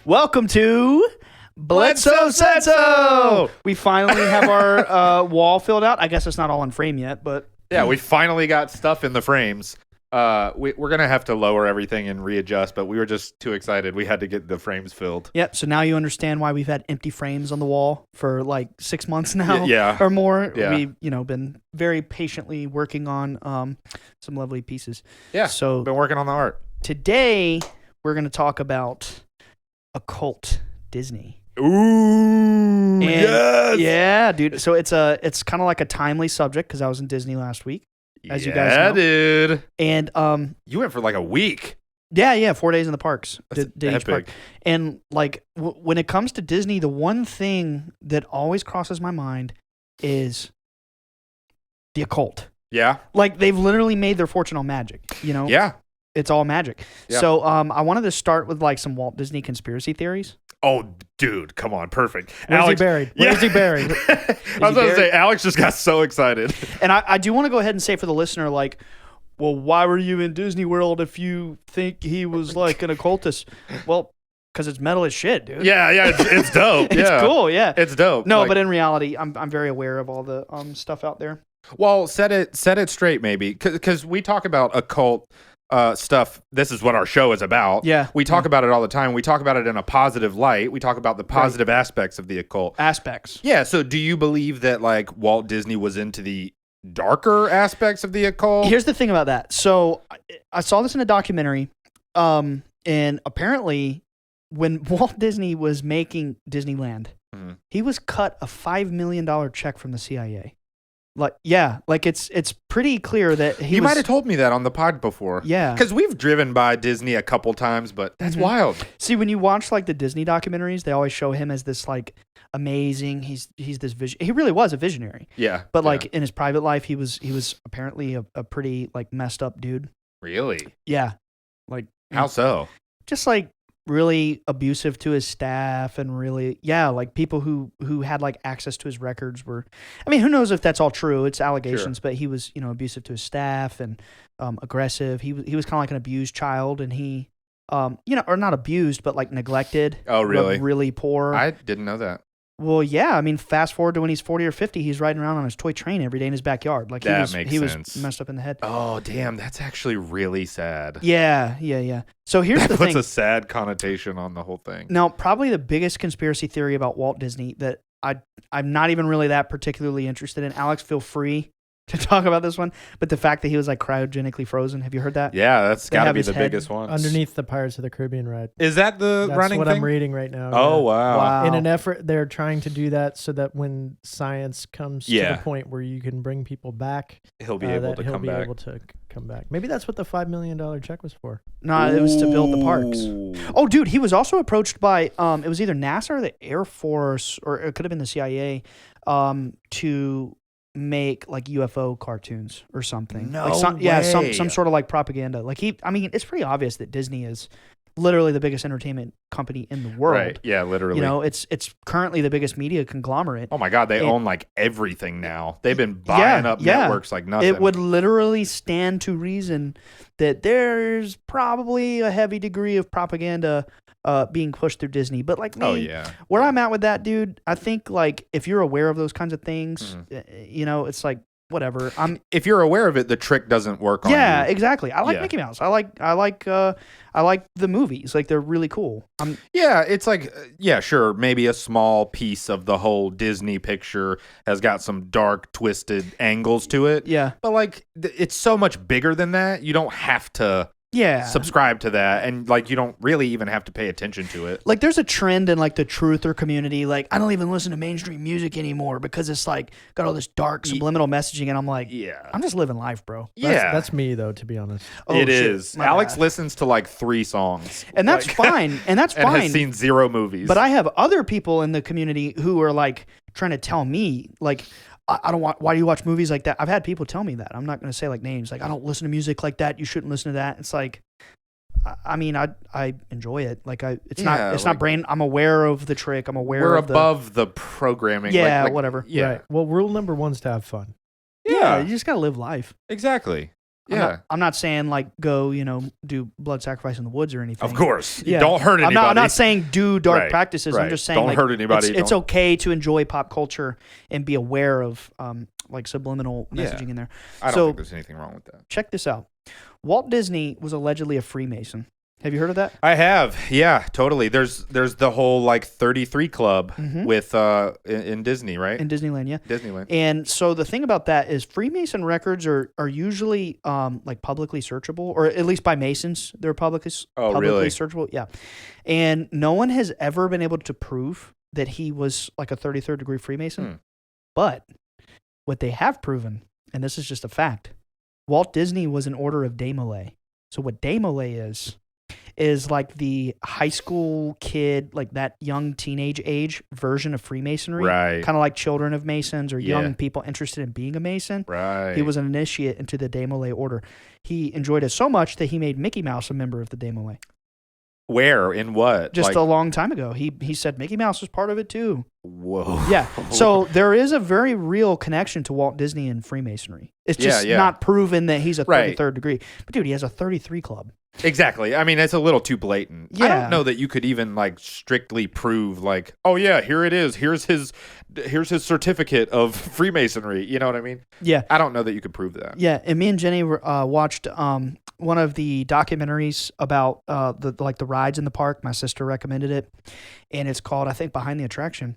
Welcome to Bledsoe Said So. We finally have our wall filled out. I guess it's not all in frame yet, but yeah, we finally got stuff in the frames. We're gonna have to lower everything and readjust, but we were just too excited. We had to get the frames filled. Yep. So now you understand why we've had empty frames on the wall for like 6 months now, or more. Yeah. We've been very patiently working on some lovely pieces. Yeah. So been working on the art. Today we're gonna talk about Occult Disney. Ooh, yes. Yeah, dude. So it's kind of like a timely subject because I was in Disney last week, as you guys know. Dude. And you went for like a week. Yeah, 4 days in the parks. That's did each park. And like when it comes to Disney, the one thing that always crosses my mind is the occult. Yeah. Like they've literally made their fortune on magic. Yeah. It's all magic. Yeah. So I wanted to start with like some Walt Disney conspiracy theories. Oh, dude, come on, perfect. Where's he buried? Where's he buried? I was going to say, Alex just got so excited. And I do want to go ahead and say for the listener, like, well, why were you in Disney World if you think he was like an occultist? Well, because it's metal as shit, dude. Yeah, it's dope. It's cool, yeah. It's dope. No, but in reality, I'm very aware of all the stuff out there. Well, set it straight, maybe, because we talk about occult stuff. This is what our show is about. Yeah. We talk about it all the time. We talk about it in a positive light. We talk about the positive aspects of the occult. Aspects. Yeah. So do you believe that like Walt Disney was into the darker aspects of the occult? Here's the thing about that. So I saw this in a documentary, and apparently when Walt Disney was making Disneyland, he was cut a $5 million check from the CIA. It's pretty clear that You might have told me that on the pod before. Yeah. Because we've driven by Disney a couple times, but that's wild. See, when you watch like the Disney documentaries, they always show him as this like amazing. He's this vision. He really was a visionary. Yeah. But like in his private life, he was apparently a pretty like messed up dude. Really? Yeah. Like how so? Just like really abusive to his staff and really like people who had like access to his records were, I mean, who knows if that's all true. It's allegations, but he was abusive to his staff and aggressive. He was kind of like an abused child, and he or not abused but like neglected. Oh, really? Really poor. I didn't know that. Well, yeah. I mean, fast forward to when he's 40 or 50, he's riding around on his toy train every day in his backyard. Like he was messed up in the head. Oh, damn. That's actually really sad. Yeah. So here's the thing. Puts a sad connotation on the whole thing. Now, probably the biggest conspiracy theory about Walt Disney that I'm not even really that particularly interested in. Alex, feel free to talk about this one, but the fact that he was like cryogenically frozen. Have you heard that? Yeah, that's got to be the biggest one. Underneath the Pirates of the Caribbean ride. Is that the That's running what thing? I'm reading right now. Oh, wow. In an effort, they're trying to do that so that when science comes to the point where you can bring people back, he'll be able to come back. Maybe that's what the $5 million check was for. No, it was to build the parks. Oh, dude, he was also approached by, it was either NASA or the Air Force, or it could have been the CIA, to make like UFO cartoons or something. Some sort of like propaganda. Like it's pretty obvious that Disney is literally the biggest entertainment company in the world. Right. Yeah, literally. It's currently the biggest media conglomerate. Oh my God, they own like everything now. They've been buying up networks like nothing. It would literally stand to reason that there's probably a heavy degree of propaganda being pushed through Disney. But like me, where I'm at with that, dude, I think like if you're aware of those kinds of things, it's like whatever. If you're aware of it, the trick doesn't work on you. Yeah, exactly. I like Mickey Mouse. I like the movies. Like they're really cool. It's like sure, maybe a small piece of the whole Disney picture has got some dark, twisted angles to it. Yeah. But like it's so much bigger than that. You don't have to subscribe to that, and like you don't really even have to pay attention to it. Like there's a trend in like the truther community, like I don't even listen to mainstream music anymore because it's like got all this dark subliminal messaging, and I'm like, I'm just living life, bro. That's me though, to be honest. It is. Alex listens to like 3 songs, and that's fine, and that's fine. And has seen 0 movies. But I have other people in the community who are like trying to tell me like, I don't want. Why do you watch movies like that? I've had people tell me that. I'm not going to say like names. Like I don't listen to music like that. You shouldn't listen to that. It's like, I mean, I enjoy it. Like it's not brain. I'm aware of the trick. I'm aware. We're above the programming. Yeah, whatever. Yeah. Right. Well, rule number 1 is to have fun. Yeah, you just got to live life. Exactly. I'm not saying like go, do blood sacrifice in the woods or anything. Of course. Yeah. Don't hurt anybody. I'm not saying do dark Right, practices. I'm right. just saying Don't like, hurt anybody. It's okay to enjoy pop culture and be aware of like subliminal messaging in there. I don't think there's anything wrong with that. Check this out. Walt Disney was allegedly a Freemason. Have you heard of that? I have. Yeah, totally. There's the whole like 33 Club with in Disney, right? In Disneyland, yeah. Disneyland. And so the thing about that is Freemason records are usually like publicly searchable, or at least by Masons, they're publicly really? searchable. Yeah. And no one has ever been able to prove that he was like a 33rd degree Freemason. But what they have proven, and this is just a fact, Walt Disney was an order of Desmoulins. So what Desmoulins is like the high school kid, like that young teenage age version of Freemasonry. Right. Kind of like children of Masons or young people interested in being a Mason. Right. He was an initiate into the Desmoulins order. He enjoyed it so much that he made Mickey Mouse a member of the Desmoulins. Where? In what? Just a long time ago. He said Mickey Mouse was part of it too. Whoa. Yeah. So there is a very real connection to Walt Disney and Freemasonry. It's just not proven that he's a 33rd degree. But dude, he has a 33 club. Exactly. I mean, it's a little too blatant. Yeah. I don't know that you could even like strictly prove like, oh yeah, here it is. Here's his certificate of Freemasonry. You know what I mean? Yeah. I don't know that you could prove that. Yeah. And me and Jenny watched one of the documentaries about the rides in the park. My sister recommended it, and it's called, I think, Behind the Attraction.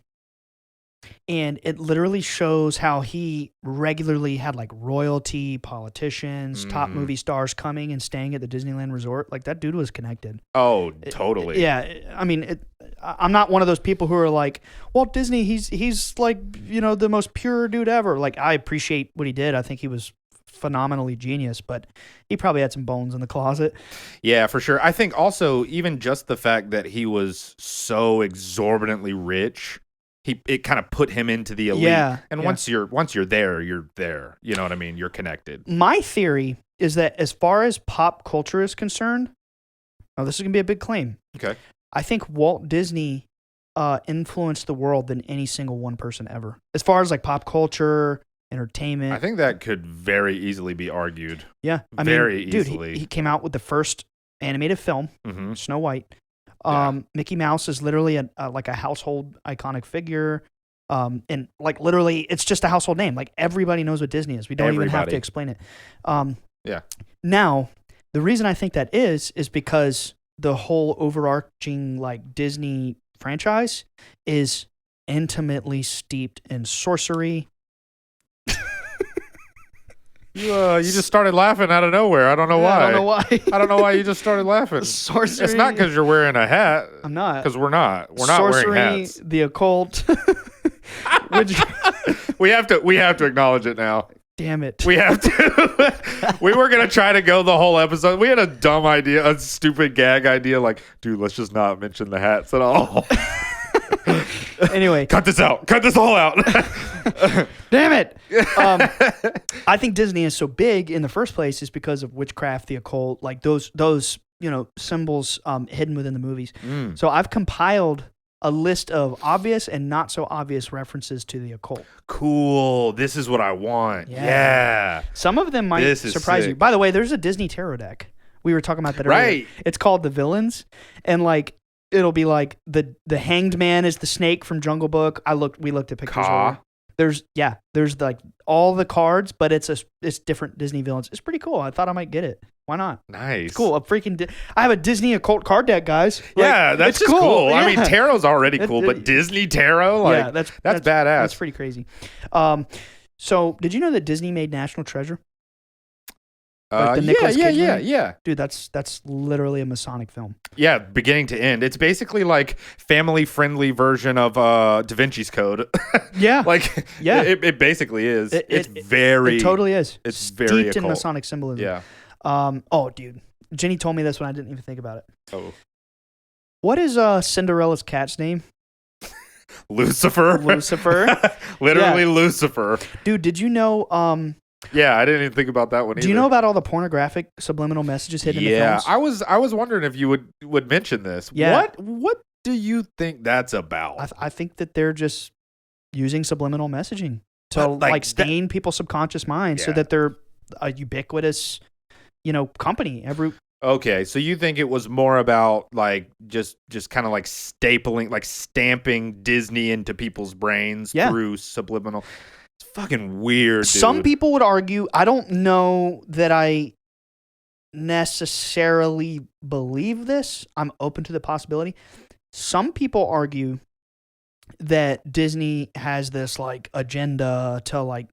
And it literally shows how he regularly had like royalty, politicians, top movie stars coming and staying at the Disneyland Resort. Like that dude was connected. Oh, totally. I mean, I'm not one of those people who are like, Walt Disney, he's like, the most pure dude ever. Like I appreciate what he did. I think he was phenomenally genius, but he probably had some bones in the closet. Yeah, for sure. I think also even just the fact that he was so exorbitantly rich, it kind of put him into the elite. Yeah, and once you're there, you're there. You know what I mean? You're connected. My theory is that as far as pop culture is concerned, this is going to be a big claim. Okay. I think Walt Disney influenced the world than any single one person ever. As far as like pop culture, entertainment. I think that could very easily be argued. Yeah. Very easily. Dude, he came out with the first animated film, Snow White. Mickey Mouse is literally like a household iconic figure. And like literally it's just a household name. Like everybody knows what Disney is. We don't even have to explain it. Now, the reason I think that is because the whole overarching like Disney franchise is intimately steeped in sorcery. You just started laughing out of nowhere. I don't know why. I don't know why. I don't know why you just started laughing. Sorcery. It's not because you're wearing a hat. I'm not. Because we're not. We're not Sorcery, wearing hats. The occult. We have to acknowledge it now. Damn it. We have to. We were going to try to go the whole episode. We had a dumb idea, a stupid gag idea like, dude, let's just not mention the hats at all. Anyway. Cut this out. Cut this all out. Damn it. I think Disney is so big in the first place is because of witchcraft, the occult, like those symbols hidden within the movies. So I've compiled a list of obvious and not so obvious references to the occult. Cool. This is what I want. Yeah. Some of them might surprise you. By the way, there's a Disney tarot deck. We were talking about that earlier. Right. It's called The Villains. And like it'll be like the hanged man is the snake from Jungle Book. We looked at pictures of it. There's like all the cards, but it's different Disney villains. It's pretty cool. I thought I might get it. Why not? Nice. It's cool. I have a Disney occult card deck, guys. Yeah, that's just cool. Yeah. I mean, tarot's already cool, but Disney tarot, that's badass. That's pretty crazy. So did you know that Disney made National Treasure? Like the Nicolas Cage movie? Yeah. Dude, that's literally a Masonic film. Yeah, beginning to end. It's basically like family-friendly version of Da Vinci's Code. Yeah. It basically is. It totally is. It's steeped very in occult. Masonic symbolism. Yeah. Oh, dude. Jenny told me this when I didn't even think about it. Oh. What is Cinderella's cat's name? Lucifer. Literally Lucifer. Dude, did you know... Yeah, I didn't even think about that one either. Do you know about all the pornographic subliminal messages hidden in the films? Yeah, I was wondering if you would mention this. Yeah. What do you think that's about? I think that they're just using subliminal messaging to stain people's subconscious minds so that they're a ubiquitous company. Okay, so you think it was more about like just kind of like stapling, like stamping Disney into people's brains through subliminal. It's fucking weird, dude. Some people would argue, I don't know that I necessarily believe this. I'm open to the possibility. Some people argue that Disney has this like agenda to like,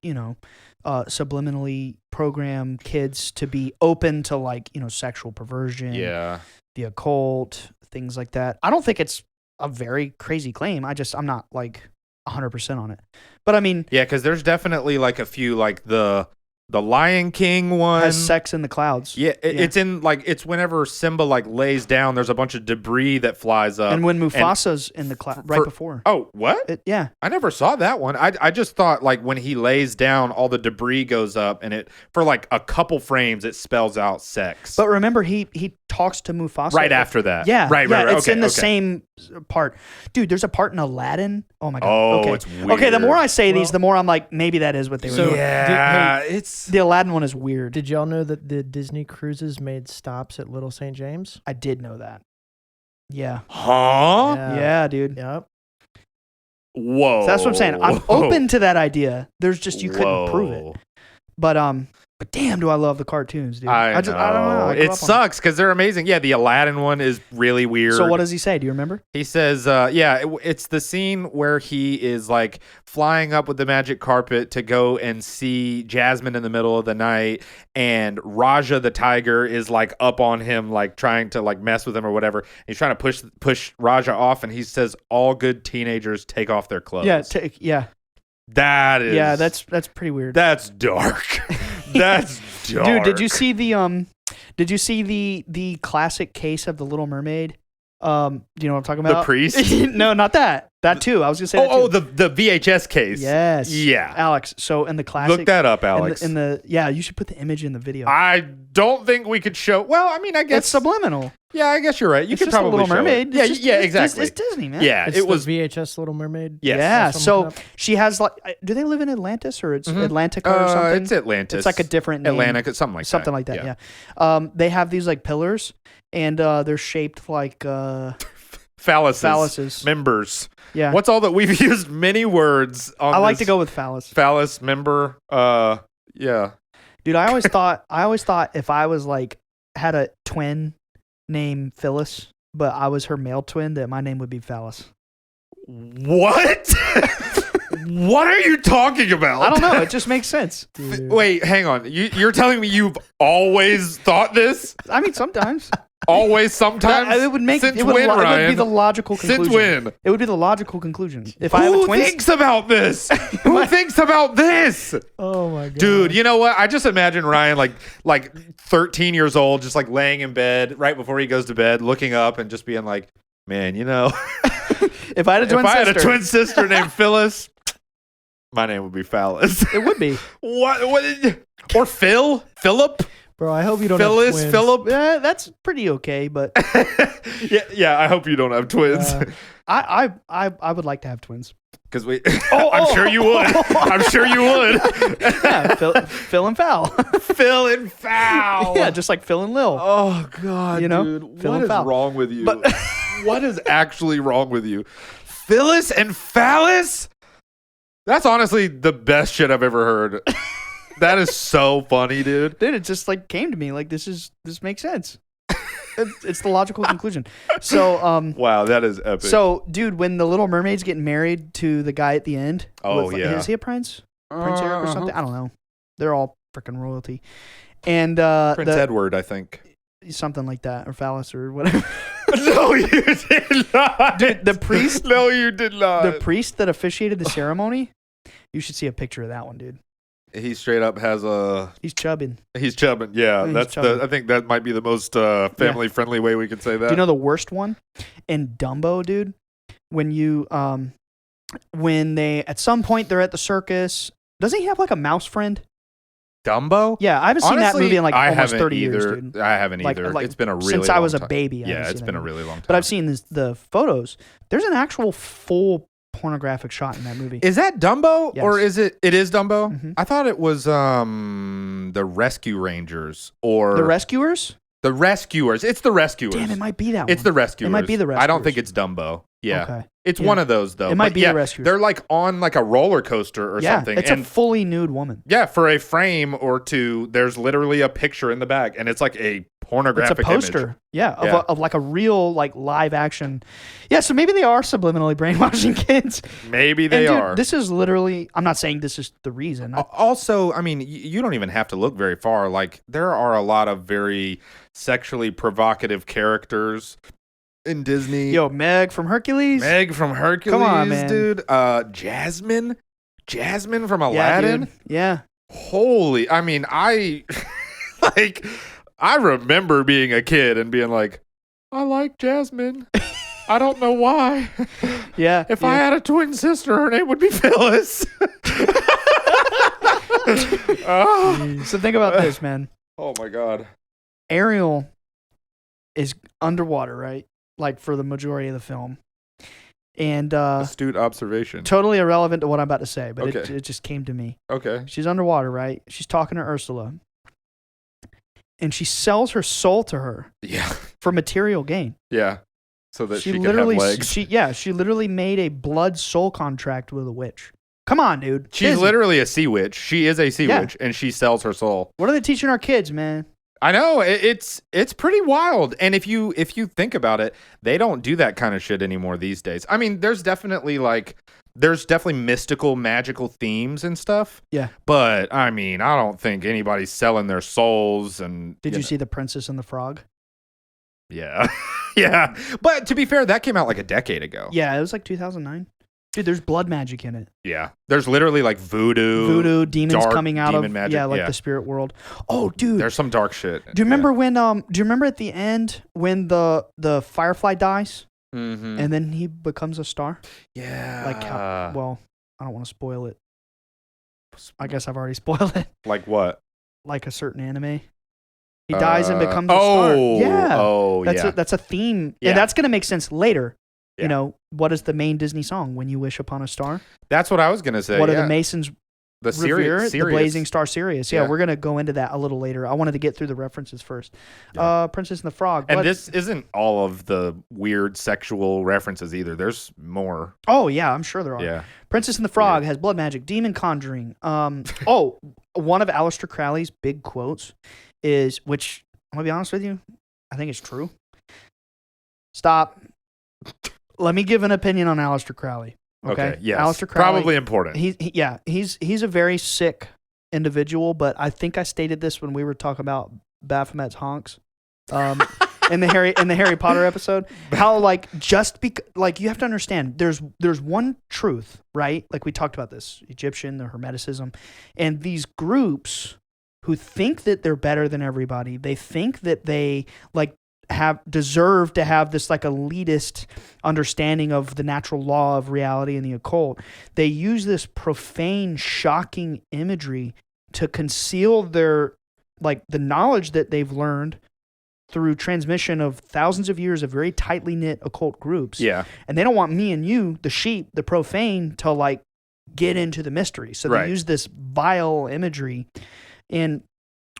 subliminally program kids to be open to like, sexual perversion, the occult, things like that. I don't think it's a very crazy claim. I'm not like 100% on it. But I mean, yeah, because there's definitely like a few, like the Lion King one has sex in the clouds. Yeah, it's in like, it's whenever Simba like lays down, there's a bunch of debris that flies up. And when Mufasa's in the cloud before. Oh, what? Yeah. I never saw that one. I just thought like when he lays down, all the debris goes up, and it for like a couple frames it spells out sex. But remember, he talks to Mufasa right after that. Yeah, right. It's in the same part, dude. There's a part in Aladdin. Oh my god. Oh, okay. It's weird. Okay, the more I say these, the more I'm like, maybe that is what they were doing. Yeah, it's the Aladdin one is weird. Did y'all know that the Disney cruises made stops at Little St. James? I did know that. Yeah. Huh? Yeah, dude. Yep. Whoa. So that's what I'm saying. I'm open to that idea. There's just you couldn't prove it. But damn, do I love the cartoons, dude. I don't know. It sucks because they're amazing. Yeah, the Aladdin one is really weird. So what does he say? Do you remember? He says, it's the scene where he is like flying up with the magic carpet to go and see Jasmine in the middle of the night, and Raja the tiger is like up on him, like trying to like mess with him or whatever. He's trying to push Raja off, and he says, "All good teenagers take off their clothes." Yeah. That is. Yeah, that's pretty weird. That's dark. That's dark. Dude, did you see the classic case of the Little Mermaid? Do you know what I'm talking about? The priest? No, not that. That too. I was gonna say. The VHS case. Yes. Yeah. Alex. So in the classic. Look that up, Alex. You should put the image in the video. I don't think we could show. Well, I mean, I guess it's subliminal. Yeah, I guess you're right. You it's could just probably a Little Mermaid. Show it. Yeah, exactly. It's Disney, man. Yeah, it was VHS Little Mermaid. Yes. Yeah. So she has like. Do they live in Atlantis or it's Atlantica or something? It's Atlantis. It's like a different name. Atlantic, something like that. Something like that. Yeah. They have these like pillars, and they're shaped like phalluses. Members. Yeah. What's all that we've used many words on? I like to go with phallus. Phallus, member. Yeah. Dude, I always thought if I was like had a twin named Phyllis, but I was her male twin, that my name would be Phallus. What? What are you talking about? I don't know. It just makes sense. Wait, hang on. You're telling me you've always thought this? I mean, sometimes. Always, sometimes. It would make Since it would, when, it would Ryan? be the logical conclusion. Since when? It would be the logical conclusion. If I have a Who twin, thinks about this? Who thinks about this? Oh my god, dude! You know what? I just imagine Ryan like 13 years old, just like laying in bed right before he goes to bed, looking up and just being like, "Man, if I had a twin sister named Phyllis, my name would be Phallus." It would be. What? Or Philip? Bro, I hope you don't Phyllis, have twins. Philip? Yeah, that's pretty okay, but yeah, I hope you don't have twins. I would like to have twins. Because I'm sure you would. I'm sure you would. Yeah, Phil and Foul. Phil and Foul. Yeah, just like Phil and Lil. Oh God, dude. Phil What and is Foul. wrong with you? What is actually wrong with you? Phyllis and Phallus? That's honestly the best shit I've ever heard. That is so funny, dude. Dude, it just like came to me like this makes sense. It's the logical conclusion. So, wow, that is epic. So, dude, when the Little Mermaid's getting married to the guy at the end, yeah, is he a prince? Prince Eric or something? I don't know. They're all freaking royalty. And Prince Edward, I think, something like that, or Phallus, or whatever. No, you did not. Dude, the priest. No, you did not. The priest that officiated the ceremony. You should see a picture of that one, dude. He straight up has a. He's chubbing. He's chubbing. Yeah, that's chubbing. I think that might be the most family friendly way we could say that. Do you know the worst one? In Dumbo, dude. When they at some point they're at the circus. Doesn't he have like a mouse friend? Dumbo? Yeah, I haven't seen that movie in like almost 30 either. years, dude. I haven't either. It's been a really since long I was time. a baby. Yeah, it's been a really long time. But I've seen the photos. There's an actual full pornographic shot in that movie. Is that Dumbo or Yes. is it is Dumbo? Mhm. I thought it was the Rescue Rangers or The Rescuers? The Rescuers. It's the Rescuers. Damn, it might be that one. It's the Rescuers. It might be the I don't Rescuers. think it's Dumbo. Yeah. Okay. It's Yeah. one of those though. It might But be yeah, the Rescuers. They're like on like a roller coaster or Yeah, something. it's a fully nude woman. yeah, for a frame or two, there's literally a picture in the back, and it's like a It's pornographic a poster. image. Yeah, of like a real like live action. Yeah, so maybe they are subliminally brainwashing kids. Maybe they And dude, are. This is literally, I'm not saying this is the reason. Also, I mean, you don't even have to look very far. Like, there are a lot of very sexually provocative characters in Disney. Yo, Meg from Hercules. Meg from Hercules, Come on, man. dude. Jasmine from Yeah, Aladdin. dude. Yeah. Holy, I mean, I like, I remember being a kid and being like, I like Jasmine. I don't know why. Yeah. If I had a twin sister, her name would be Phyllis. Oh. So think about this, man. Oh my God. Ariel is underwater, right? Like for the majority of the film. And Astute observation. totally irrelevant to what I'm about to say, but Okay. it just came to me. Okay. She's underwater, right? She's talking to Ursula. And she sells her soul to her Yeah. for material gain. Yeah. So that she can literally have legs. she literally made a blood soul contract with a witch. Come on, dude. She's Disney. literally a sea witch. She is a sea Yeah. witch, and she sells her soul. What are they teaching our kids, man? I know it's pretty wild. And if you think about it, they don't do that kind of shit anymore these days. I mean, there's definitely mystical, magical themes and stuff. Yeah. But I mean, I don't think anybody's selling their souls. And Did you know. see The Princess and the Frog? Yeah, yeah. But to be fair, that came out like a decade ago. Yeah, it was like 2009. Dude, there's blood magic in it. Yeah. There's literally like voodoo, demons dark coming out of demon magic. the spirit world. Oh, dude. There's some dark shit. Do you remember when do you remember at the end when the firefly dies Mm-hmm. and then he becomes a star? Yeah. Like how, well, I don't want to spoil it. I guess I've already spoiled it. Like what? Like a certain anime. He dies and becomes a star. Yeah. Oh, yeah. That's a theme. Yeah. And that's going to make sense later. Yeah. You know, what is the main Disney song? When You Wish Upon a Star? That's what I was going to say. What yeah. are the Masons The revere? Sirius. The blazing star Sirius. Yeah, Yeah. we're going to go into that a little later. I wanted to get through the references first. Yeah. Princess and the Frog. And what- this isn't all of the weird sexual references either. There's more. Oh, yeah, I'm sure there are. Yeah. Princess and the Frog has blood magic, demon conjuring. One of Aleister Crowley's big quotes is, which I'm going to be honest with you, I think it's true. Stop. Let me give an opinion on Aleister Crowley. Okay. Yes. Aleister Crowley. Probably important. He's a very sick individual, but I think I stated this when we were talking about Baphomet's honks. In the Harry Potter episode, how like you have to understand there's one truth, right? Like we talked about this Egyptian, the Hermeticism, and these groups who think that they're better than everybody, they think that they like deserve to have this like elitist understanding of the natural law of reality and the occult. They use this profane, shocking imagery to conceal their like the knowledge that they've learned through transmission of thousands of years of very tightly knit occult groups. Yeah. And they don't want me and you, the sheep, the profane, to like get into the mystery. So Right. they use this vile imagery. And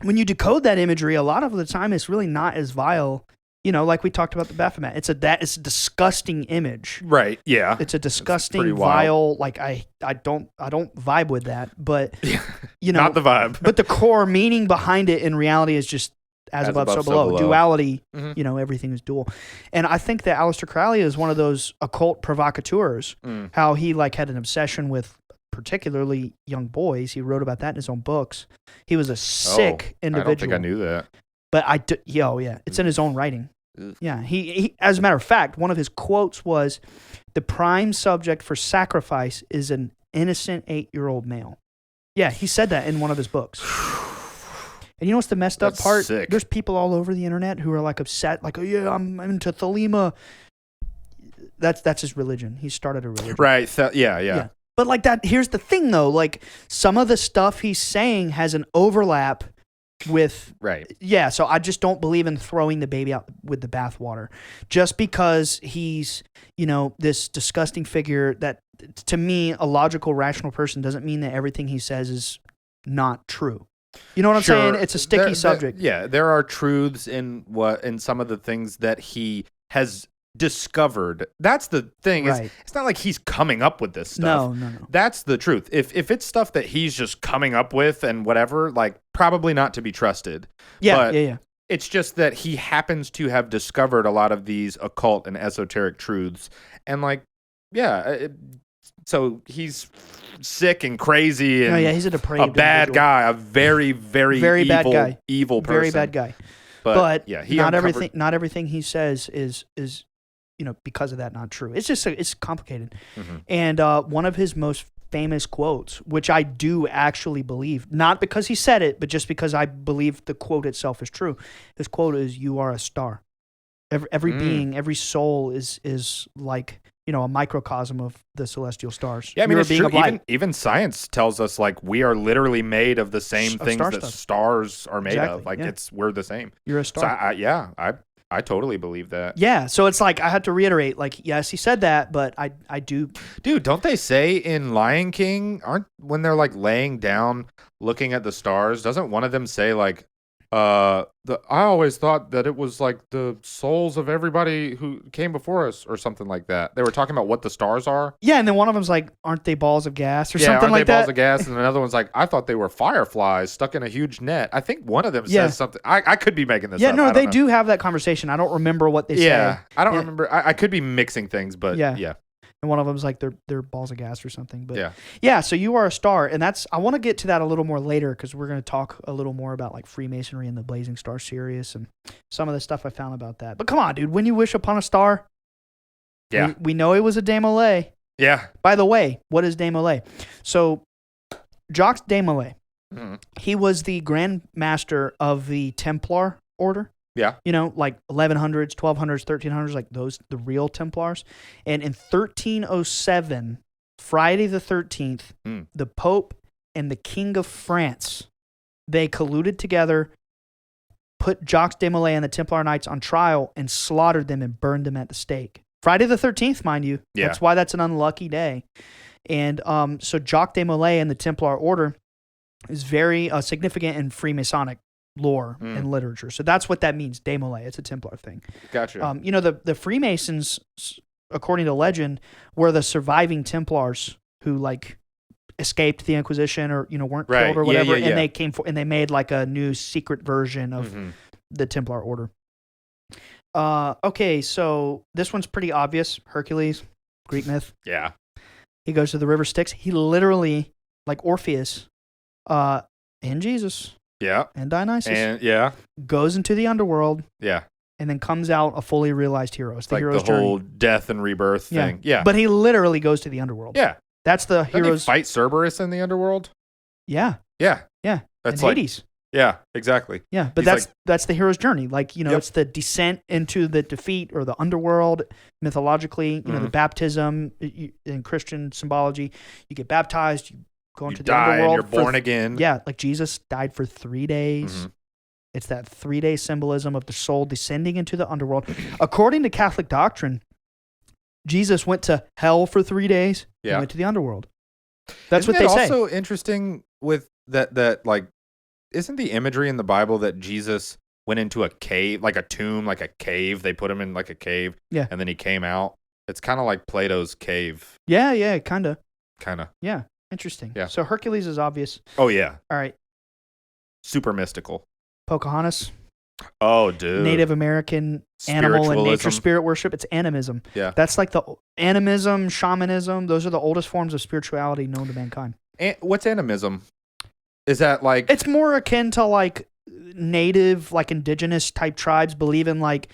when you decode that imagery, a lot of the time it's really not as vile. You know, like we talked about the Baphomet. It's a disgusting image. Right. Yeah. It's a disgusting, pretty vile. Like I don't vibe with that. But you know, Not the vibe. but the core meaning behind it in reality is just as above, so below. Duality. Mhm. You know, everything is dual. And I think that Aleister Crowley is one of those occult provocateurs. Mm. How he like had an obsession with particularly young boys. He wrote about that in his own books. He was a sick individual. I don't think I knew that. But it's in his own writing. Ugh. Yeah, he as a matter of fact, one of his quotes was, "The prime subject for sacrifice is an innocent 8-year-old male." Yeah, he said that in one of his books. And you know what's the messed up That's part? sick. There's people all over the internet who are like upset, like, "Oh yeah, I'm into Thelema." That's his religion. He started a religion. Right. Yeah. But like that, here's the thing though. Like some of the stuff he's saying has an overlap with Right. yeah, so I just don't believe in throwing the baby out with the bathwater. Just because he's, you know, this disgusting figure that to me, a logical, rational person doesn't mean that everything he says is not true. You know what I'm saying? It's a sticky subject. There are truths in some of the things that he has discovered. That's the thing. Right. It's not like he's coming up with this stuff. No. That's the truth. If it's stuff that he's just coming up with and whatever, like probably not to be trusted. Yeah. It's just that he happens to have discovered a lot of these occult and esoteric truths, and so he's sick and crazy and he's a depraved, bad guy, a very, very, very evil, bad guy, evil person, very bad guy. But not everything he says is because of that not true. It's just it's complicated. Mm-hmm. And one of his most famous quotes, which I do actually believe, not because he said it, but just because I believe the quote itself is true. His quote is, "You are a star. Every being, every soul is like." A microcosm of the celestial stars. Yeah, I mean, it's true. Even science tells us, like, we are literally made of the same things that stars are made of. Like, we're the same. You're a star. So, I totally believe that. Yeah, so it's like, I had to reiterate, like, yes, he said that, but I do. Dude, don't they say in Lion King, when they're, like, laying down, looking at the stars, doesn't one of them say, like, I always thought that it was like the souls of everybody who came before us or something like that. They were talking about what the stars are. Yeah, and then one of them's like, aren't they balls of gas or something like that? Yeah, aren't they balls of gas? And another one's like, I thought they were fireflies stuck in a huge net. I think one of them says something. I could be making this up. Yeah, no, they do have that conversation. I don't remember what they say. Yeah, I don't remember. I could be mixing things, but yeah. And one of them's like they're balls of gas or something. But yeah. So you are a star, and I want to get to that a little more later because we're going to talk a little more about like Freemasonry and the Blazing Star Sirius and some of the stuff I found about that. But come on, dude, when you wish upon a star, we know it was a Desmoulins. Yeah. By the way, what is Desmoulins? So Jacques Desmoulins, he was the Grand Master of the Templar Order. Yeah. Like 1100s, 1200s, 1300s, like the real Templars. And in 1307, Friday the 13th, the Pope and the King of France, they colluded together, put Jacques Desmoulins and the Templar Knights on trial, and slaughtered them and burned them at the stake. Friday the 13th, mind you. Yeah. That's why that's an unlucky day. And so Jacques Desmoulins and the Templar Order is very significant in Freemasonic lore and literature. So that's what that means, Desmoulins. It's a Templar thing. Gotcha. The Freemasons, according to legend, were the surviving Templars who like escaped the Inquisition or weren't killed or whatever, and they came and they made like a new secret version of the Templar Order. Okay, so this one's pretty obvious. Hercules, Greek myth. Yeah. He goes to the river Styx. He literally, like Orpheus, and Jesus. Yeah. And Dionysus. And goes into the underworld. Yeah. And then comes out a fully realized hero. It's the hero's journey. The whole death and rebirth thing. Yeah. But he literally goes to the underworld. Yeah. That's the hero's. Doesn't he fight Cerberus in the underworld? Yeah. Yeah. Yeah. That's and like Hades. Yeah, exactly. Yeah, but that's the hero's journey. Like, it's the descent into the defeat or the underworld mythologically, the baptism in Christian symbology. You get baptized, you go into the underworld. And you're born again. Yeah, like Jesus died for 3 days. Mm-hmm. It's that 3-day symbolism of the soul descending into the underworld. According to Catholic doctrine, Jesus went to hell for 3 days and went to the underworld. That's what they say. It's also interesting with that like, isn't the imagery in the Bible that Jesus went into a cave, like a tomb, like a cave? They put him in like a cave, and then he came out. It's kind of like Plato's cave. Yeah, kind of. Yeah, interesting. Yeah. So Hercules is obvious. Oh yeah. All right. Super mystical. Pocahontas. Oh, dude. Native American animal and nature spirit worship. It's animism. Yeah. That's like the animism, shamanism. Those are the oldest forms of spirituality known to mankind. What's animism? Is that like... It's more akin to like native, like indigenous type tribes believe in like,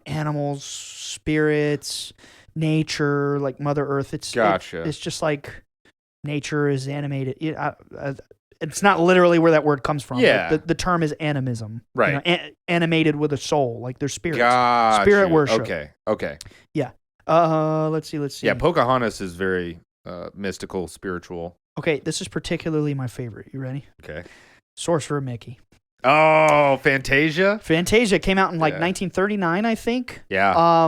animals, spirits, nature, like Mother Earth. Gotcha. It's just like nature is animated. It's not literally where that word comes from. Yeah. Like the term is animism. Right. Animated with a soul, like their spirits. Gotcha. Spirit worship. Okay. Yeah. Let's see. Yeah, Pocahontas is very mystical, spiritual. Okay, this is particularly my favorite. You ready? Okay. Sorcerer Mickey. Oh, Fantasia? Fantasia came out in like 1939, I think. Yeah.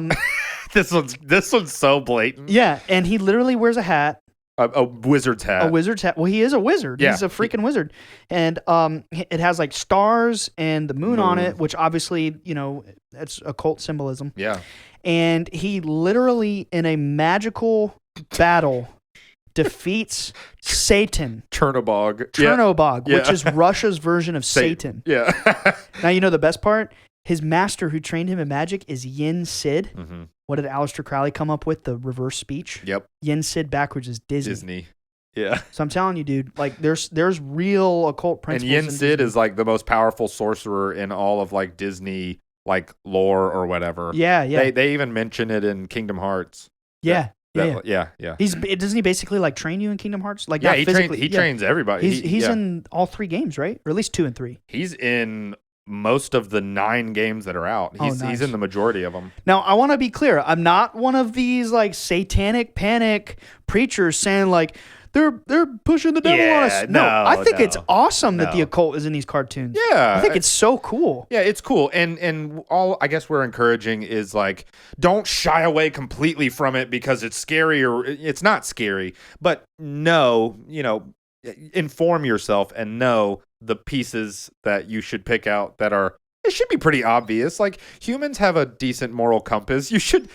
This one's so blatant. Yeah, and he literally wears a hat. A wizard's hat. A wizard's hat. Well, he is a wizard. Yeah. He's a freaking wizard. And it has like stars and the moon on it, which obviously, that's occult symbolism. Yeah. And he literally, in a magical battle, defeats Satan. Chernobog. Which is Russia's version of Satan. Yeah. Now, the best part? His master who trained him in magic is Yin Sid. Mm-hmm. What did Aleister Crowley come up with? The reverse speech? Yep. Yin Sid backwards is Disney. Yeah. So I'm telling you, dude, like there's real occult principles. And Yin Sid is like the most powerful sorcerer in all of like Disney like lore or whatever. Yeah, yeah. They even mention it in Kingdom Hearts. Yeah. Yeah. Doesn't he basically like train you in Kingdom Hearts? Like, yeah, not he physically. trains everybody. He's in all 3 games, right? Or at least 2 and 3. He's in most of the 9 games that are out. He's in the majority of them. Now, I want to be clear. I'm not one of these like satanic panic preachers saying like they're pushing the devil on us. No, I think it's awesome that the occult is in these cartoons. Yeah, I think it's so cool. Yeah, it's cool. And all I guess we're encouraging is like don't shy away completely from it because it's scary or it's not scary, but inform yourself and know the pieces that you should pick out that are, it should be pretty obvious. Like humans have a decent moral compass. You should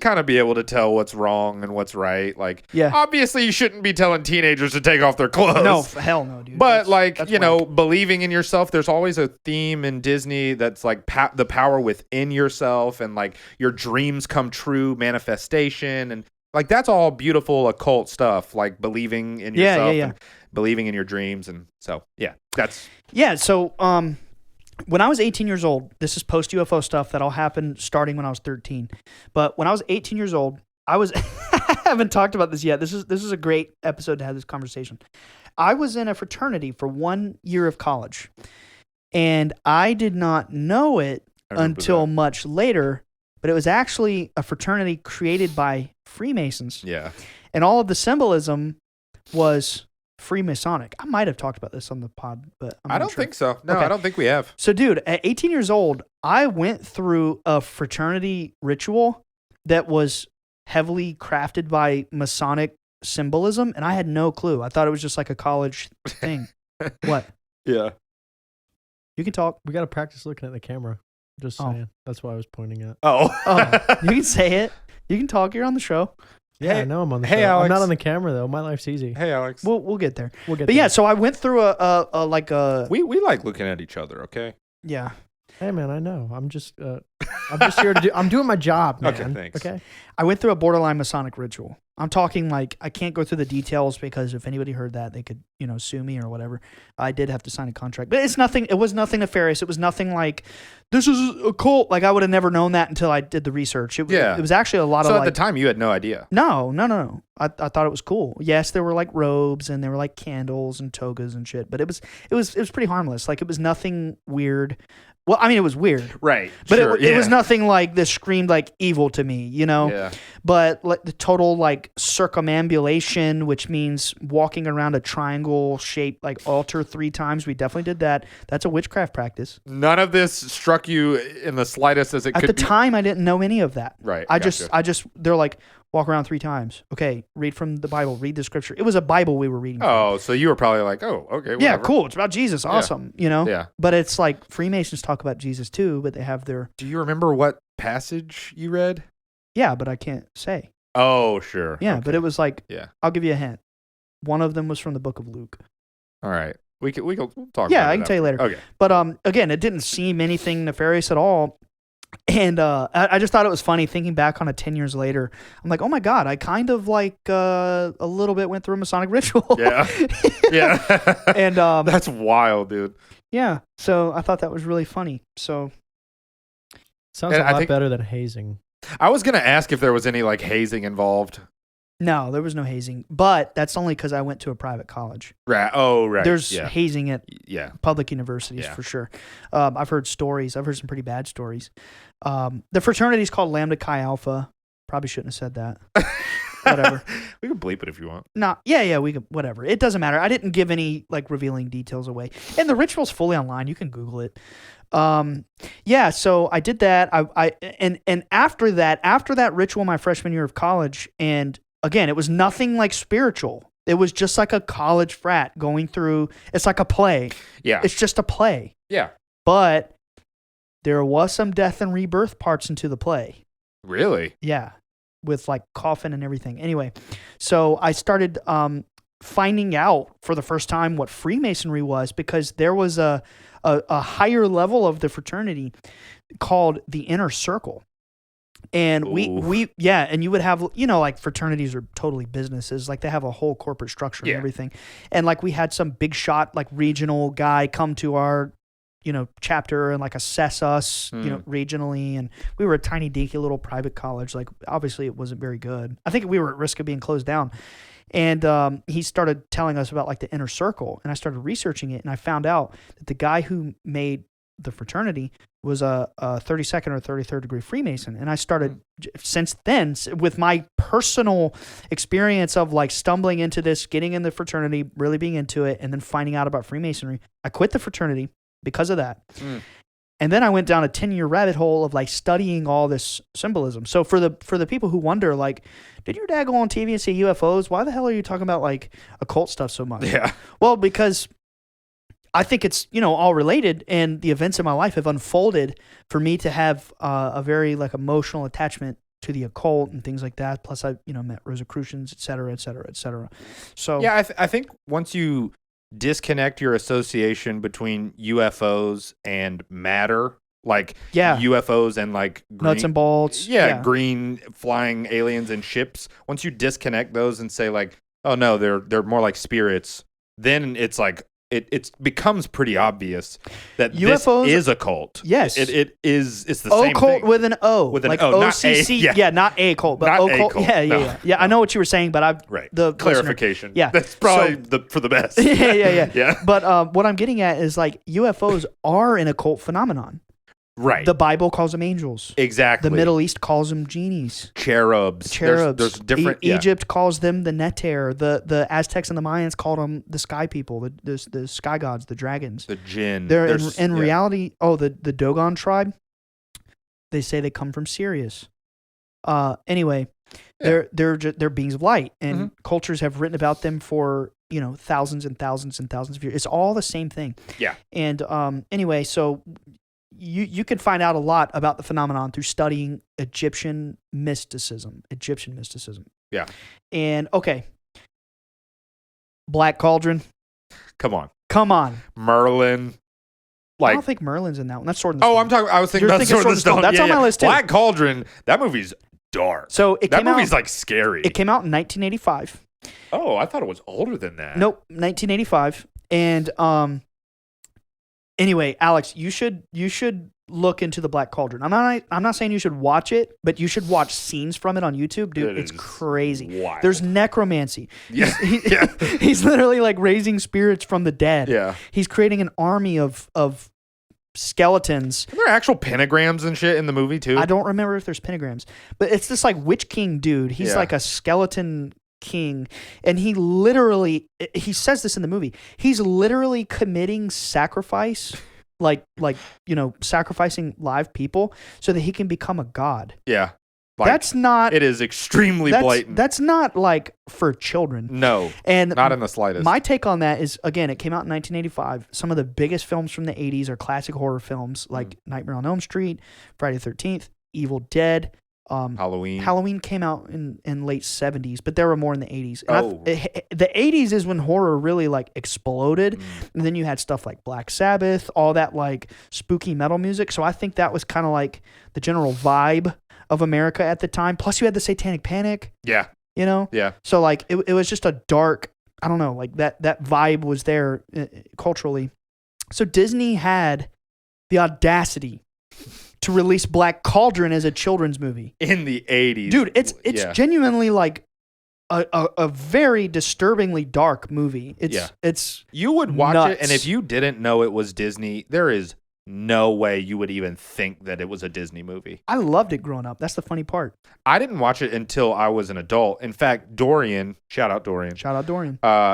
kind of be able to tell what's wrong and what's right. Like, obviously you shouldn't be telling teenagers to take off their clothes. No, hell no, dude. But that's believing in yourself, there's always a theme in Disney that's like the power within yourself and like your dreams come true, manifestation. And like, that's all beautiful occult stuff, like believing in yourself and believing in your dreams. And so, So, when I was 18 years old, this is post UFO stuff that all happened starting when I was 13. But when I was 18 years old, I haven't talked about this yet. This is a great episode to have this conversation. I was in a fraternity for 1 year of college, and I did not know it until much later, but it was actually a fraternity created by Freemasons. Yeah. And all of the symbolism was Freemasonic. I might have talked about this on the pod, but I don't think so. No, okay. I don't think we have. So, dude, at 18 years old, I went through a fraternity ritual that was heavily crafted by Masonic symbolism, and I had no clue. I thought it was just like a college thing. What? Yeah. You can talk. We got to practice looking at the camera. Just saying. That's why I was pointing at. Oh. You can say it. You can talk. You're on the show. Yeah, I know I'm on the show. Alex. I'm not on the camera though. My life's easy. Hey, Alex. We'll get there. But yeah, so I went through a We like looking at each other, okay? Yeah. Hey man, I know. I'm just here to do. I'm doing my job, man. Okay, thanks. Okay. I went through a borderline Masonic ritual. I'm talking like I can't go through the details because if anybody heard that, they could sue me or whatever. I did have to sign a contract, but it's nothing. It was nothing nefarious. It was nothing like this is a cult. Like I would have never known that until I did the research. It was actually a lot of. So at the time, you had no idea. No. I thought it was cool. Yes, there were like robes and there were like candles and togas and shit, but it was pretty harmless. Like it was nothing weird. Well, I mean, it was weird. Right. But it was nothing like this screamed like evil to me, Yeah. But like the total like circumambulation, which means walking around a triangle shaped like altar 3 times. We definitely did that. That's a witchcraft practice. None of this struck you in the slightest as it could At the time, I didn't know any of that. Right. I just, they're like, walk around 3 times. Okay, read from the Bible, read the scripture. It was a Bible we were reading from. Oh, so you were probably like, oh, okay, whatever. Yeah, cool. It's about Jesus. Awesome. Yeah. But it's like Freemasons talk about Jesus too, but they have their... Do you remember what passage you read? Yeah, but I can't say. Oh, sure. Yeah, okay. But it was like, yeah. I'll give you a hint. One of them was from the book of Luke. All right. We'll talk about it. Yeah, I can tell you later. Okay. But again, it didn't seem anything nefarious at all. And I just thought it was funny thinking back on it 10 years later. I'm like, oh my God, I kind of like a little bit went through a Masonic ritual. Yeah. Yeah. And that's wild, dude. Yeah. So I thought that was really funny. So sounds a lot better than hazing. I was going to ask if there was any like hazing involved. No, there was no hazing, but that's only because I went to a private college. Right. Oh, right. There's hazing at public universities for sure. I've heard stories. I've heard some pretty bad stories. The fraternity is called Lambda Chi Alpha. Probably shouldn't have said that. Whatever. We can bleep it if you want. No, yeah, we could, whatever. It doesn't matter. I didn't give any like revealing details away. And the ritual's fully online. You can Google it. Yeah, so I did that. And after that ritual my freshman year of college, and again, it was nothing like spiritual. It was just like a college frat going through, it's like a play. Yeah. It's just a play. Yeah. But there was some death and rebirth parts into the play. Really? Yeah. With like coffin and everything. Anyway, so I started finding out for the first time what Freemasonry was, because there was a higher level of the fraternity called the Inner Circle. And and you would have, like fraternities are totally businesses. Like they have a whole corporate structure and everything. And like we had some big shot, like regional guy come to our, chapter and like assess us, regionally. And we were a tiny dinky little private college. Like obviously it wasn't very good. I think we were at risk of being closed down. And he started telling us about like the Inner Circle, and I started researching it, and I found out that the guy who made the fraternity was a 32nd or 33rd degree Freemason. And I started since then with my personal experience of like stumbling into this, getting in the fraternity, really being into it, and then finding out about Freemasonry. I quit the fraternity because of that. And then I went down a 10-year rabbit hole of like studying all this symbolism. So for the people who wonder, like, did your dad go on TV and say UFOs? Why the hell are you talking about like occult stuff so much? Yeah. Well, because I think it's, all related, and the events in my life have unfolded for me to have a very like emotional attachment to the occult and things like that. Plus I, met Rosicrucians, et cetera, et cetera, et cetera. So yeah, I think once you disconnect your association between UFOs and matter, like UFOs and like green, nuts and bolts, green flying aliens and ships. Once you disconnect those and say like, oh no, they're more like spirits, then it's like it becomes pretty obvious that UFOs, this is a cult. Yes, it is. It's the same occult thing. with an O, with an like O, OCC. Not A. Not a cult, but not occult. Yeah. I know what you were saying, but the clarification. Listener, that's probably for the best. Yeah. But what I'm getting at is like UFOs are an occult phenomenon. Right. The Bible calls them angels. Exactly. The Middle East calls them genies. Cherubs. There's different. Egypt calls them the Neter. The Aztecs and the Mayans called them the sky people, the sky gods, the dragons. The jinn. They're in reality. Oh, the Dogon tribe. They say they come from Sirius. Anyway, they're beings of light, and cultures have written about them for thousands and thousands and thousands of years. It's all the same thing. Yeah. And anyway, so. You can find out a lot about the phenomenon through studying Egyptian mysticism. Yeah. And okay. Black Cauldron. Come on. Merlin. I don't think Merlin's in that one. That's Sword in the Stone. I was thinking about Sword in the Stone. That's on my list too. Black Cauldron. That movie's dark. So that movie's like scary. It came out in 1985. Oh, I thought it was older than that. Nope, 1985. And anyway, Alex, you should look into the Black Cauldron. I'm not saying you should watch it, but you should watch scenes from it on YouTube, dude. It's crazy. Wild. There's necromancy. Yeah. He's literally like raising spirits from the dead. Yeah. He's creating an army of skeletons. Are there actual pentagrams and shit in the movie too? I don't remember if there's pentagrams, but it's this like witch king dude. He's like a skeleton king, and he says this in the movie, he's literally committing sacrifice, like sacrificing live people so that he can become a god. Yeah. It is extremely blatant. That's not like for children. No. And not in the slightest. My take on that is, again, it came out in 1985. Some of the biggest films from the 80s are classic horror films like Nightmare on Elm Street, Friday the 13th, Evil Dead. Halloween came out in late 70s, but there were more in the 80s. And the 80s is when horror really like exploded. And then you had stuff like Black Sabbath, all that like spooky metal music. So I think that was kind of like the general vibe of America at the time. Plus you had the Satanic Panic. Yeah. Yeah. So like it was just a dark, I don't know, like that vibe was there culturally. So Disney had the audacity to release Black Cauldron as a children's movie in the 80s. Dude, it's genuinely like a very disturbingly dark movie. It's you would watch nuts. it, and if you didn't know it was Disney, there is no way you would even think that it was a Disney movie. I loved it growing up. That's the funny part. I didn't watch it until I was an adult. In fact, Dorian, shout out Dorian.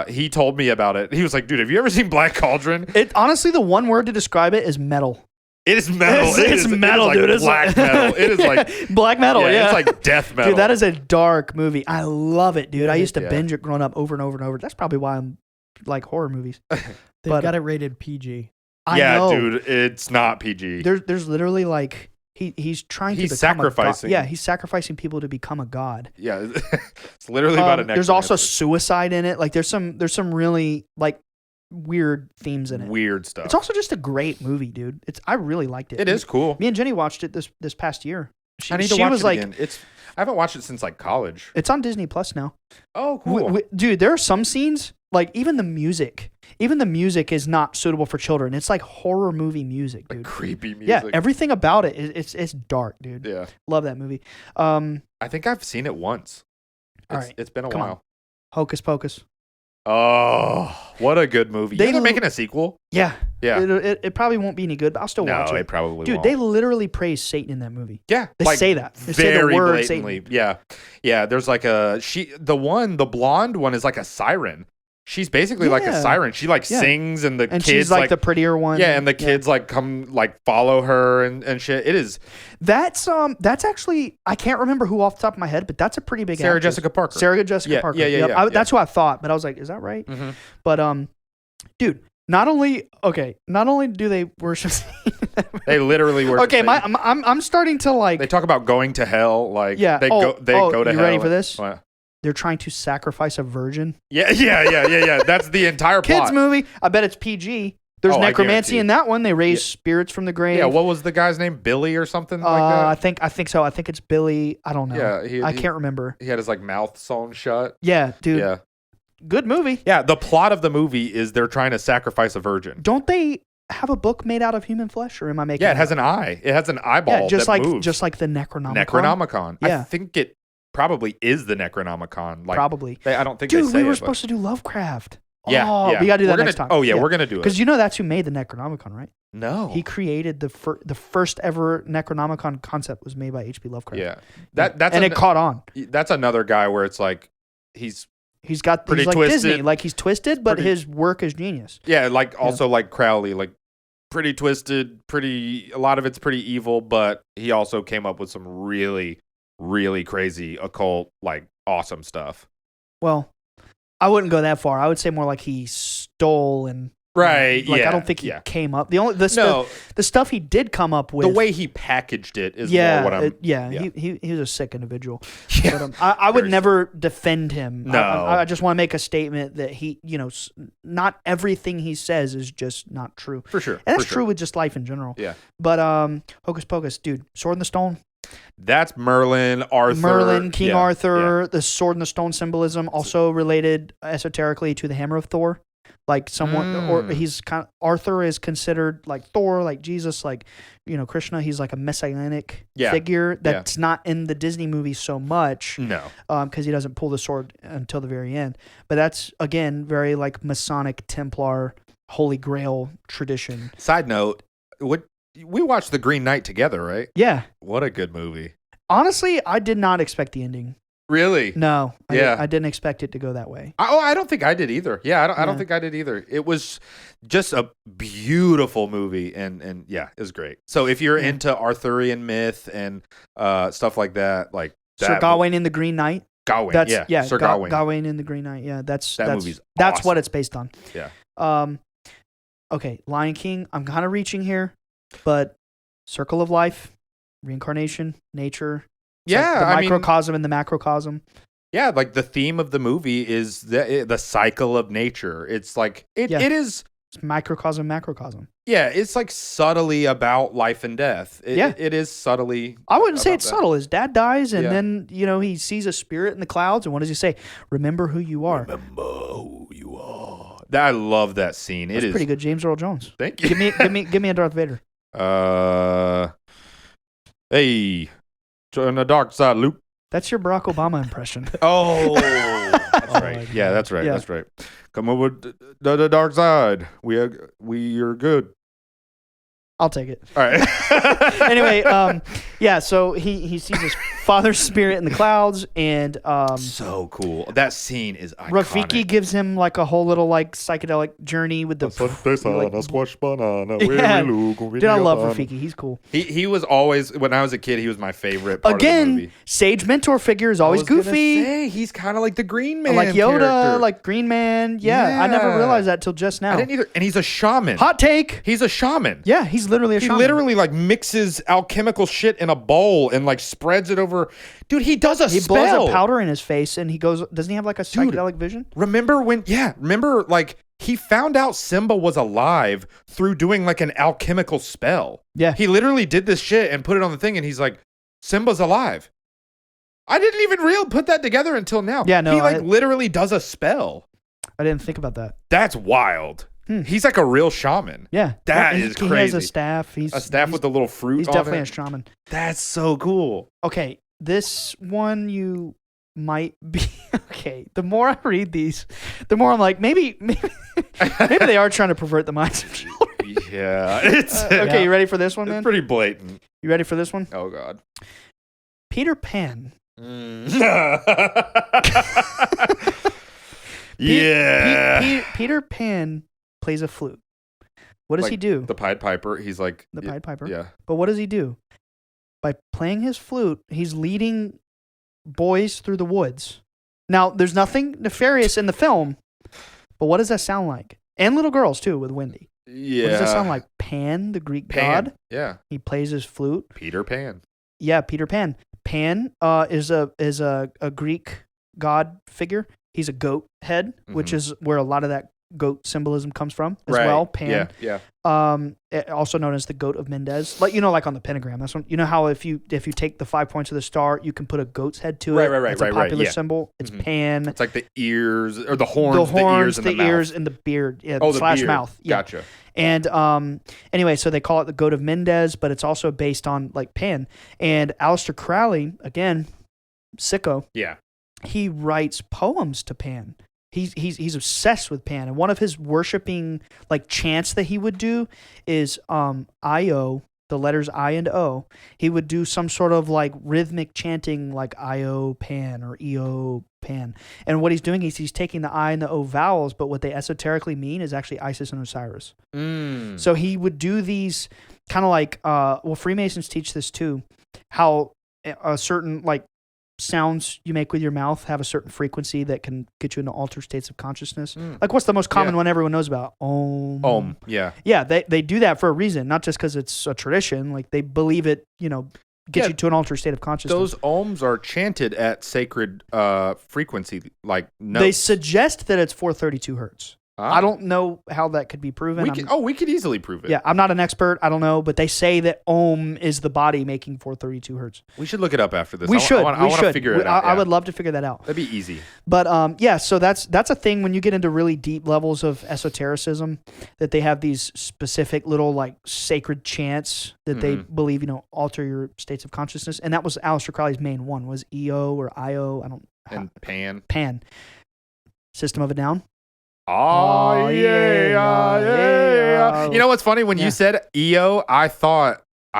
He told me about it. He was like, dude, have you ever seen Black Cauldron? It honestly, the one word to describe it is metal. It is metal. It's metal, dude. It's black metal. It is like black metal. Yeah, it's like death metal. Dude, that is a dark movie. I love it, dude. I used to Yeah. binge it growing up over and over and over. That's probably why I'm like horror movies. They've got it rated PG. I know. Dude, it's not PG. There's literally like he's trying to become sacrificing. a god. Yeah, he's sacrificing people to become a god. Yeah, it's literally about a necromancer. There's also suicide in it. Like there's some really like weird themes in it. Weird stuff. It's also just a great movie, dude. I really liked it. It is cool. Me and Jenny watched it this past year. I need to watch it again. I haven't watched it since like college. It's on Disney Plus now. Oh, cool. Dude, there are some scenes, like even the music is not suitable for children. It's like horror movie music, dude. Like creepy music. Yeah, everything about it it's dark, dude. Yeah. Love that movie. I think I've seen it once. It's been a while. On. Hocus Pocus. Oh, what a good movie. They're making a sequel? Yeah. Yeah. It probably won't be any good, but I'll still watch it. No, it probably Dude, won't. they literally praise Satan in that movie. Yeah. They say that. They say very the word blatantly. Satan. Yeah. Yeah, there's like the blonde one is like a siren. She's basically like a siren. She sings and kids she's like the prettier one. Yeah, and the kids come follow her and shit. It is that's actually I can't remember who off the top of my head, but that's a pretty big Sarah actress. Jessica Parker. Sarah Jessica Parker. Yeah. That's who I thought, but I was like, is that right? Mm-hmm. But dude, not only do they worship they literally worship. Okay, I'm starting to like they talk about going to hell, like they go to you hell. Ready for this? What? They're trying to sacrifice a virgin. Yeah. That's the entire plot. Kids movie. I bet it's PG. There's necromancy in that one. They raise spirits from the grave. Yeah, what was the guy's name? Billy or something like that? I think so. I think it's Billy. I don't know. Yeah, I can't remember. He had his mouth sewn shut. Yeah, dude. Yeah. Good movie. Yeah, the plot of the movie is they're trying to sacrifice a virgin. Don't they have a book made out of human flesh, or am I making? Yeah, it has an eye. It has an eyeball. Just that moves. just like the Necronomicon. Necronomicon. Yeah. I think it probably is the Necronomicon. Probably. I don't think. Dude, they say we were it, supposed to do Lovecraft. Yeah, we gotta do that next time. Oh yeah, we're gonna do it because we're gonna do who made the Necronomicon, right? No, he created the first ever Necronomicon concept was made by H.P. Lovecraft. Yeah, that's it caught on. That's another guy where it's like he's like twisted. Disney, like he's twisted, but his work is genius. Yeah, like Crowley, like pretty twisted, a lot of it's pretty evil, but he also came up with some really, really crazy occult, like awesome stuff. Well, I wouldn't go that far. I would say more like he stole and right. Like yeah, I don't think he came up. The stuff he did come up with. The way he packaged it is more what I'm. He was a sick individual. Yeah. But, I would never defend him. No, I just want to make a statement that he, not everything he says is just not true. For sure, and that's true with just life in general. Yeah. But Hocus Pocus, dude, Sword in the Stone. That's Merlin, Arthur. King Arthur, the sword and the stone symbolism, also related esoterically to the hammer of Thor. Like someone, or he's Arthur is considered like Thor, like Jesus, like, Krishna. He's like a messianic figure that's not in the Disney movie so much. No. Because he doesn't pull the sword until the very end. But that's, again, very like Masonic, Templar, Holy Grail tradition. Side note, we watched The Green Knight together, right? Yeah. What a good movie. Honestly, I did not expect the ending. Really? No. I didn't expect it to go that way. I don't think I did either. Yeah, I don't think I did either. It was just a beautiful movie, and yeah, it was great. So if you're into Arthurian myth and stuff like that, like Sir Gawain in The Green Knight. Gawain, Sir Gawain. Gawain in The Green Knight. Yeah, that's movie's that's awesome. what it's based on. Yeah. Okay, Lion King. I'm kind of reaching here, but Circle of Life, reincarnation, nature. Yeah, like the microcosm and the macrocosm. Yeah, like the theme of the movie is the cycle of nature. It's like it is it's microcosm, macrocosm. Yeah, it's like subtly about life and death. It is subtly. I wouldn't say it's subtle. His dad dies, and then he sees a spirit in the clouds, and what does he say? Remember who you are. Remember who you are. I love that scene. It's pretty good, James Earl Jones. Thank you. Give me a Darth Vader. Hey, join the dark side, Luke. That's your Barack Obama impression. Oh, that's right. Yeah, that's right. Yeah. That's right. Come over to the dark side. We are good. I'll take it. All right. Anyway, yeah. So he sees his father's spirit in the clouds, and so cool. That scene is iconic. Rafiki gives him like a whole little like psychedelic journey with the squash banana. Yeah. Dude, I love Rafiki. He's cool. He was always, when I was a kid, he was my favorite part of the movie. Sage mentor figure is always goofy. He's kind of like the Green Man, like Yoda, character. like Green Man. Yeah, I never realized that till just now. I didn't either. And he's a shaman. Hot take. He's a shaman. Yeah, he's literally a shaman. He literally like mixes alchemical shit in a bowl and like spreads it over. Dude, he does a spell. He blows a powder in his face and he goes. Doesn't he have like a psychedelic vision? Remember like he found out Simba was alive through doing like an alchemical spell. Yeah, he literally did this shit and put it on the thing, and he's like, Simba's alive. I didn't even put that together until now. Yeah, no, he literally does a spell. I didn't think about that. That's wild. He's like a real shaman. Yeah. That is crazy. He has a staff. He's a staff with the little fruit He's on definitely it. a shaman. That's so cool. Okay, this one you might be... Okay, the more I read these, the more I'm like, maybe they are trying to pervert the minds of children. Yeah. It's okay, you ready for this one, man? It's pretty blatant. You ready for this one? Oh, God. Peter Pan. Yeah. Peter Pan plays a flute. What does he do? The Pied Piper. He's like the Pied Piper. Yeah. But what does he do? By playing his flute, he's leading boys through the woods. Now, there's nothing nefarious in the film, but what does that sound like? And little girls too, with Wendy. Yeah. What does that sound like? Pan, the Greek god. Yeah. He plays his flute. Peter Pan. Yeah, Peter Pan. Pan is a Greek god figure. He's a goat head, which is where a lot of that goat symbolism comes from as well. Pan. Yeah. Also known as the goat of Mendez. Like, like on the pentagram. That's what, how if you take the 5 points of the star, you can put a goat's head to it. Right. It's a popular symbol. It's Pan. It's like the ears or the horns, the ears, and the mouth. Ears, and the beard. Yeah, the slash beard. mouth. Yeah. Gotcha. And anyway, so they call it the goat of Mendez, but it's also based on like Pan. And Aleister Crowley, again, sicko. Yeah. He writes poems to Pan. He's obsessed with Pan, and one of his worshiping like chants that he would do is I-O, the letters I and O. He would do some sort of like rhythmic chanting like I-O Pan or E-O Pan. And what he's doing is he's taking the I and the O vowels, but what they esoterically mean is actually Isis and Osiris. So he would do these kind of like Freemasons teach this too, how a certain like sounds you make with your mouth have a certain frequency that can get you into altered states of consciousness. Like, what's the most common one everyone knows about? Om. Yeah. Yeah, they do that for a reason, not just because it's a tradition. Like, they believe it, gets you to an altered state of consciousness. Those ohms are chanted at sacred frequency, like notes. They suggest that it's 432 hertz. I don't know how that could be proven. We could easily prove it. Yeah, I'm not an expert. I don't know, but they say that Om is the body making 432 hertz. We should look it up after this. We should. I want to figure it out. I would love to figure that out. That'd be easy. But yeah, so that's a thing when you get into really deep levels of esotericism, that they have these specific little like sacred chants that they believe alter your states of consciousness, and that was Aleister Crowley's main one was EO or IO. And Pan. Pan. System of a Down. Oh, yeah. You know what's funny? When you said EO, I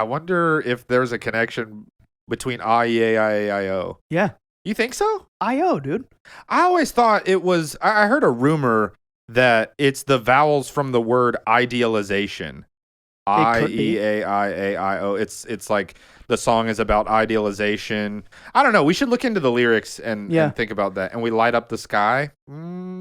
wonder if there's a connection between IEAIAIO. Yeah. You think so? IO, dude. I always thought it was, I heard a rumor that it's the vowels from the word idealization. IEAIAIO. It's like the song is about idealization. I don't know. We should look into the lyrics and think about that. And we light up the sky.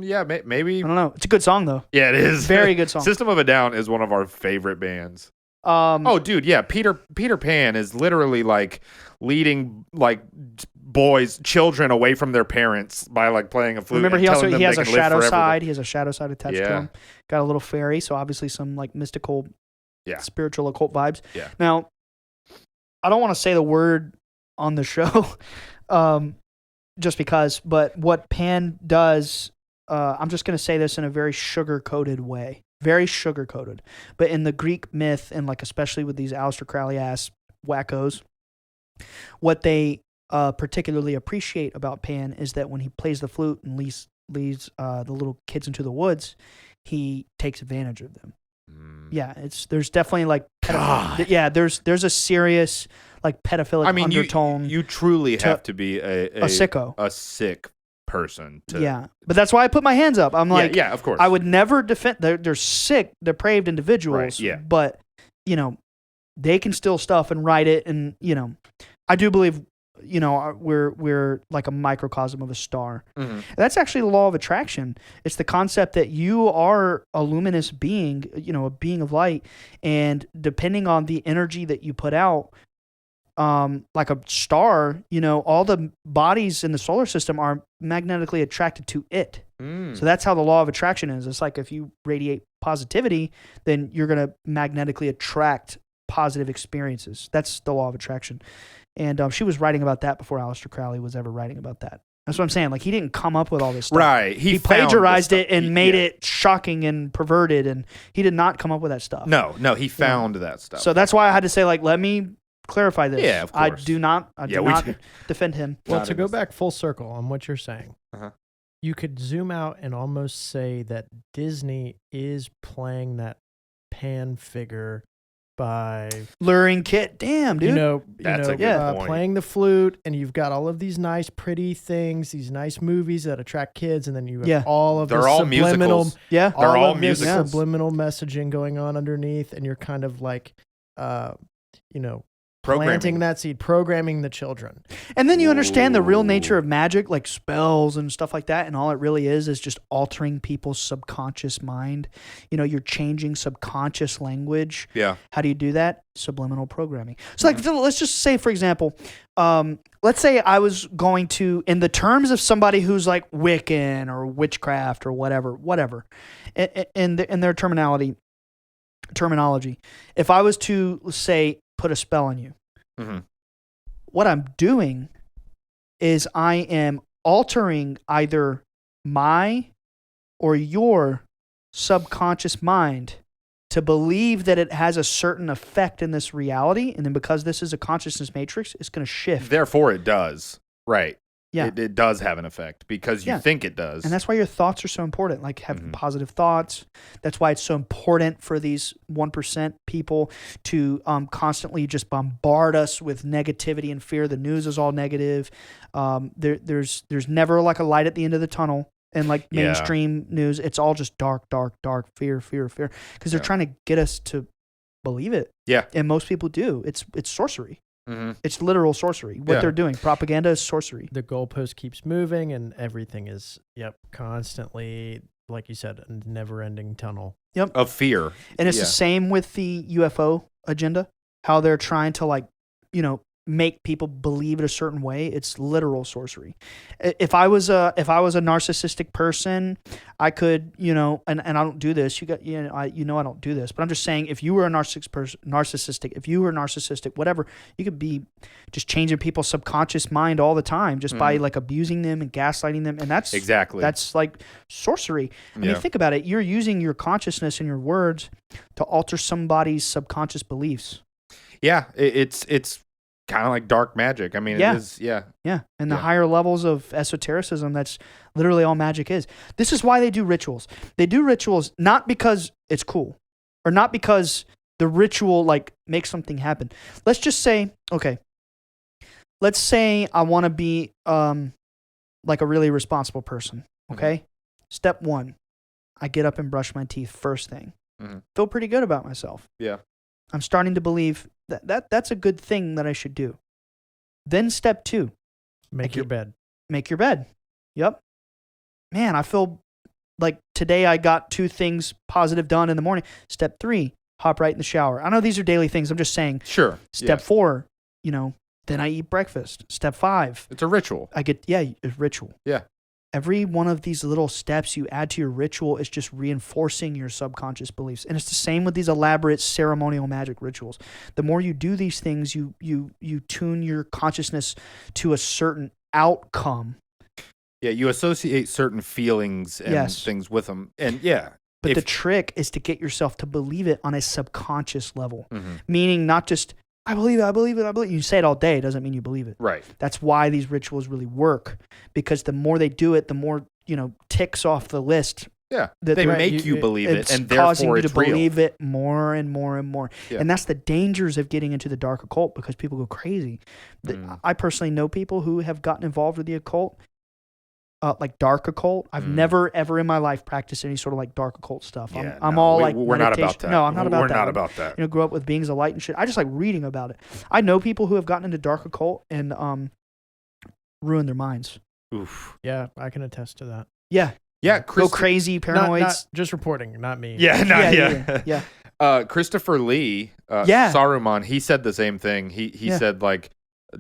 Yeah, maybe. I don't know. It's a good song though. Yeah, it is. Very good song. System of a Down is one of our favorite bands. Oh, dude, yeah. Peter Pan is literally like leading like children away from their parents by like playing a flute. Remember, he has a shadow side. He has a shadow side attached to him. Got a little fairy, so obviously some like mystical, spiritual, occult vibes. Yeah. Now, I don't want to say the word on the show, just because. But what Pan does, I'm just going to say this in a very sugar-coated way. Very sugar-coated. But in the Greek myth, and like especially with these Aleister Crowley-ass wackos, what they particularly appreciate about Pan is that when he plays the flute and leads the little kids into the woods, he takes advantage of them. Yeah, there's definitely like yeah, there's a serious like pedophilic undertone. You truly have to be a sicko, a sick person. But that's why I put my hands up. I'm like, yeah, of course. I would never defend. They're sick, depraved individuals. Right, yeah. But they can steal stuff and write it, and I do believe. We're like a microcosm of a star. Mm-hmm. That's actually the law of attraction. It's the concept that you are a luminous being, a being of light, and depending on the energy that you put out, like a star, all the bodies in the solar system are magnetically attracted to it. So that's how the law of attraction is. It's like if you radiate positivity, then you're going to magnetically attract positive experiences. That's the law of attraction. And she was writing about that before Aleister Crowley was ever writing about that. That's what I'm saying. Like, he didn't come up with all this stuff. Right. He plagiarized it and made it shocking and perverted, and he did not come up with that stuff. No, he found that stuff. So that's why I had to say, like, let me clarify this. Yeah, of course. I do not defend him. Well, to go back full circle on what you're saying, uh-huh. You could zoom out and almost say that Disney is playing that Pan figure by luring Kit. Damn, dude. That's a good point. Playing the flute, and you've got all of these nice, pretty things, these nice movies that attract kids, and then you have all of the subliminal, musicals. Yeah, they're all musicals. Subliminal messaging going on underneath, and you're kind of like, planting that seed, programming the children. And then you understand the real nature of magic, like spells and stuff like that. And all it really is just altering people's subconscious mind. You're changing subconscious language. Yeah. How do you do that? Subliminal programming. So let's just say, for example, let's say I was going to, in the terms of somebody who's like Wiccan or witchcraft or whatever, in their terminology, if I was to say, put a spell on you, what I'm doing is I am altering either my or your subconscious mind to believe that it has a certain effect in this reality, and then because this is a consciousness matrix, it's going to shift. Therefore, it does. Right. Yeah. It does have an effect because you think it does. And that's why your thoughts are so important, like having positive thoughts. That's why it's so important for these 1% people to constantly just bombard us with negativity and fear. The news is all negative. There's never like a light at the end of the tunnel. And like mainstream news, it's all just dark, fear. Because they're trying to get us to believe it. Yeah. And most people do. It's sorcery. It's literal sorcery. What they're doing, propaganda is sorcery. The goalpost keeps moving, and everything is constantly, like you said, a never-ending tunnel of fear. And it's the same with the UFO agenda. How they're trying to make people believe it a certain way. It's literal sorcery. If I was a narcissistic person, I could, and I don't do this. I don't do this, but I'm just saying, if you were a narcissistic, whatever, you could be just changing people's subconscious mind all the time just by like abusing them and gaslighting them. And that's like sorcery. I mean, think about it. You're using your consciousness and your words to alter somebody's subconscious beliefs. Yeah. It's kind of like dark magic. I mean, it is, Yeah. And the higher levels of esotericism, that's literally all magic is. This is why they do rituals. They do rituals not because it's cool or not because the ritual like makes something happen. Let's just say, let's say I want to be like a really responsible person. Okay. Step 1, I get up and brush my teeth first thing. Feel pretty good about myself. Yeah. I'm starting to believe that's a good thing that I should do. Then step 2. Make your bed. Make your bed. Yep. Man, I feel like today I got 2 things positive done in the morning. Step 3, hop right in the shower. I know these are daily things. I'm just saying. Sure. Step 4, then I eat breakfast. Step 5. It's a ritual. It's a ritual. Yeah. Every one of these little steps you add to your ritual is just reinforcing your subconscious beliefs. And it's the same with these elaborate ceremonial magic rituals. The more you do these things, you tune your consciousness to a certain outcome. Yeah, you associate certain feelings and things with them. And But the trick is to get yourself to believe it on a subconscious level. Meaning not just, I believe it. You say it all day. It doesn't mean you believe it. Right. That's why these rituals really work, because the more they do it, the more, ticks off the list Yeah. That They Right, make you believe it, it's and causing therefore you to it's real. believe it more and more and more. Yeah. And that's the dangers of getting into the dark occult, because people go crazy. I personally know people who have gotten involved with the occult, like dark occult. I've never ever in my life practiced any sort of like dark occult stuff. I'm all like we're not about meditation. that. No, I'm not about We're that. not about that. You know, grew up with beings of light and shit. I just like reading about it. I know people who have gotten into dark occult and ruined their minds. Oof. Yeah, I can attest to that. Yeah. Yeah, Go crazy, paranoids. Not just reporting, not me. Yeah. Christopher Lee, Yeah. Saruman, he said the same thing. He Yeah. said like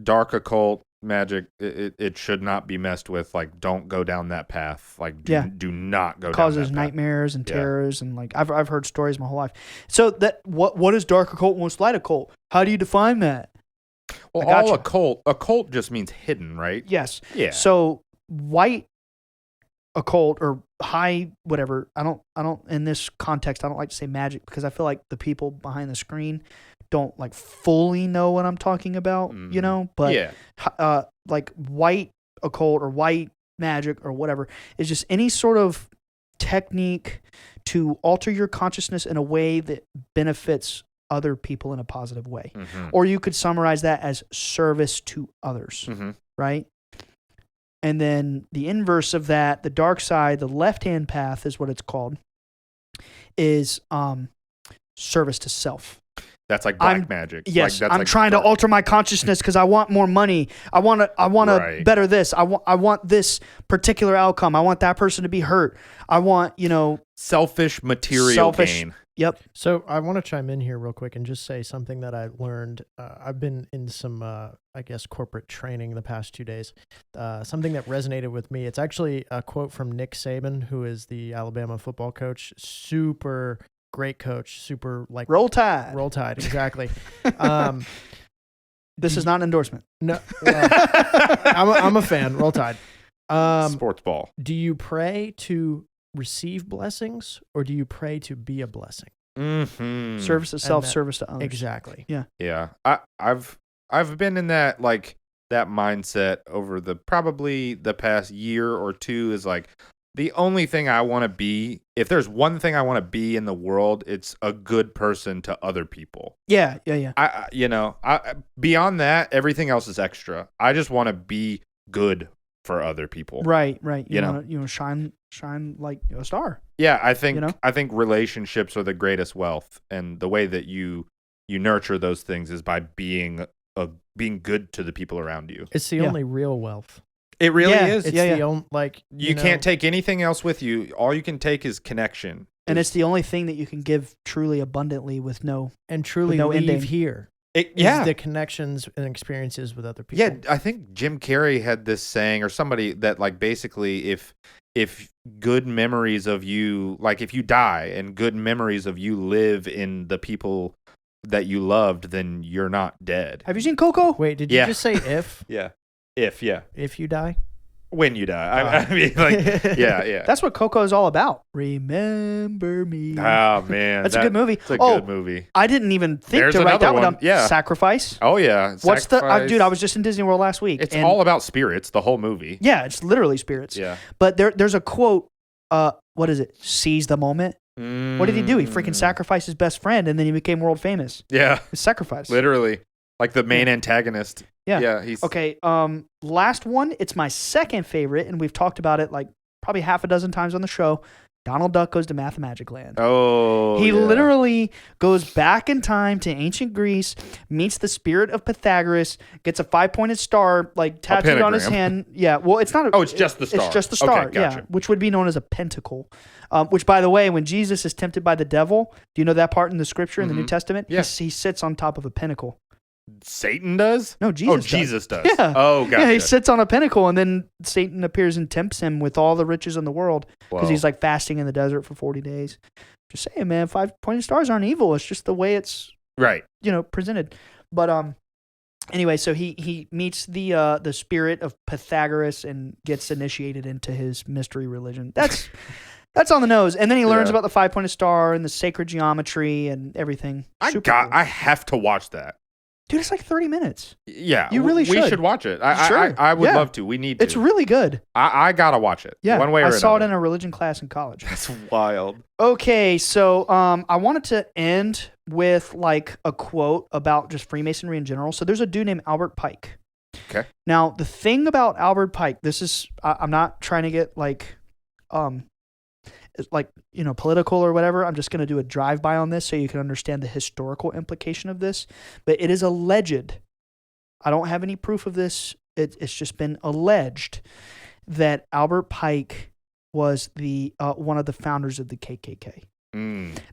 dark occult magic, it should not be messed with. Like, don't go down that path. Like, do not go Causes down that path. nightmares and terrors, and like I've heard stories my whole life. So that what is dark occult and what's light occult? How do you define that? Well, I all gotcha. occult just means hidden, right? Yes. Yeah. So white occult or high whatever. I don't in this context I don't like to say magic, because I feel like the people behind the screen don't like fully know what I'm talking about, you know? But yeah. like white occult or white magic or whatever is just any sort of technique to alter your consciousness in a way that benefits other people in a positive way. Mm-hmm. Or you could summarize that as service to others, Mm-hmm. right? And then the inverse of that, the dark side, the left-hand path is what it's called, is service to self. That's like black magic. Yes, like, I'm trying to alter my consciousness because I want more money. I want to better this. I want this particular outcome. I want that person to be hurt. I want, selfish material gain. Yep. So I want to chime in here real quick and just say something that I learned. I've been in some, I guess, corporate training the past 2 days. Something that resonated with me. It's actually a quote from Nick Saban, who is the Alabama football coach. Super great coach. Super like Roll Tide. Roll Tide. Exactly. This is not an endorsement. No, well, I'm a fan. Roll Tide. Sports ball. Do you pray to receive blessings, or do you pray to be a blessing? Mm-hmm. Service to self, service to others. Exactly. Yeah. Yeah. I've been in that mindset over probably the past year or two. Is like the only thing I want to be. If there's one thing I want to be in the world, it's a good person to other people. Yeah. I beyond that, everything else is extra. I just want to be good for other people. Right. You know, shine like a star. Yeah, I think relationships are the greatest wealth, and the way that you nurture those things is by being good to the people around you. It's the only real wealth. It really is. It's the only you can't take anything else with you. All you can take is connection. And it's the only thing that you can give truly abundantly with no leave ending. here. Is the connections and experiences with other people. Yeah, I think Jim Carrey had this saying, or somebody, that like basically if good memories of you, like if you die and good memories of you live in the people that you loved, then you're not dead. Have you seen Coco? Wait, did you just say if? Yeah. If you die? When you die. I mean, like, yeah. That's what Coco is all about. Remember me. Oh, man. That's a good movie. It's a good movie. I didn't even think There's to write that one one. down. Yeah. Sacrifice. Oh, yeah. What's dude, I was just in Disney World last week. It's all about spirits, the whole movie. Yeah, it's literally spirits. Yeah. But there's a quote, what is it? Seize the moment. What did he do? He freaking sacrificed his best friend, and then he became world famous. Yeah. His sacrifice. Literally. Like the main antagonist. Yeah. Yeah. He's okay. Last one. It's my second favorite, and we've talked about it like probably half a dozen times on the show. Donald Duck Goes to Mathemagic Land. Oh. He literally goes back in time to ancient Greece, meets the spirit of Pythagoras, gets a 5-pointed star like tattooed on his hand. Yeah. Well, it's not. It's just the star. It's just the star. Okay, gotcha. Yeah. Which would be known as a pentacle. Which, by the way, when Jesus is tempted by the devil, do you know that part in the scripture in the New Testament? Yeah. He sits on top of a pinnacle. Satan does? No, Jesus does. Jesus does. Yeah. Oh, gotcha. Yeah, he sits on a pinnacle, and then Satan appears and tempts him with all the riches in the world because he's like fasting in the desert for 40 days. Just saying, man, 5-pointed stars aren't evil. It's just the way it's right, presented. But anyway, so he meets the spirit of Pythagoras and gets initiated into his mystery religion. That's on the nose. And then he learns about the 5-pointed star and the sacred geometry and everything. I have to watch that. Dude, it's like 30 minutes. Yeah, You really we should. should watch it. Sure. I would Yeah. love to. We need to. It's really good. I gotta watch it. Yeah, one way or I another. saw it in a religion class in college. That's wild. Okay, so I wanted to end with like a quote about just Freemasonry in general. So there's a dude named Albert Pike. Okay. Now the thing about Albert Pike, this is I'm not trying to get like political or whatever. I'm just going to do a drive-by on this so you can understand the historical implication of this. But it is alleged. I don't have any proof of this. It's just been alleged that Albert Pike was the one of the founders of the KKK.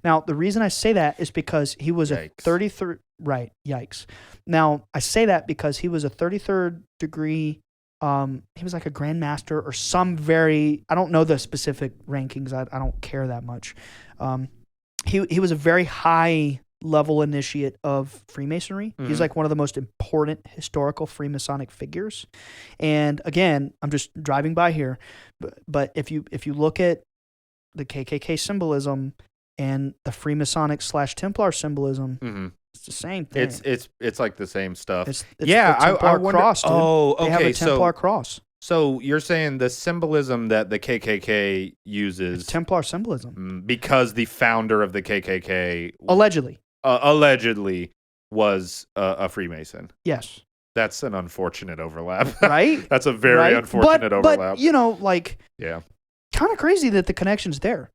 Now, the reason I say that is because he was a 33rd. Right. Yikes. Now, I say that because he was a 33rd degree. He was like a grandmaster or some I don't know the specific rankings. I don't care that much. He was a very high level initiate of Freemasonry. Mm-hmm. He's like one of the most important historical Freemasonic figures. And again, I'm just driving by here, but if you look at the KKK symbolism and the Freemasonic / Templar symbolism, Mm-hmm. it's the same thing. It's like the same stuff. It's yeah, the Templar I wonder. cross, dude. Oh, okay. They have a Templar cross. So you're saying the symbolism that the KKK uses It's Templar symbolism. because the founder of the KKK Allegedly. was a Freemason. Yes. That's an unfortunate overlap. Right? That's a very unfortunate overlap. But, you know, like, yeah. kind of crazy that the connection's there.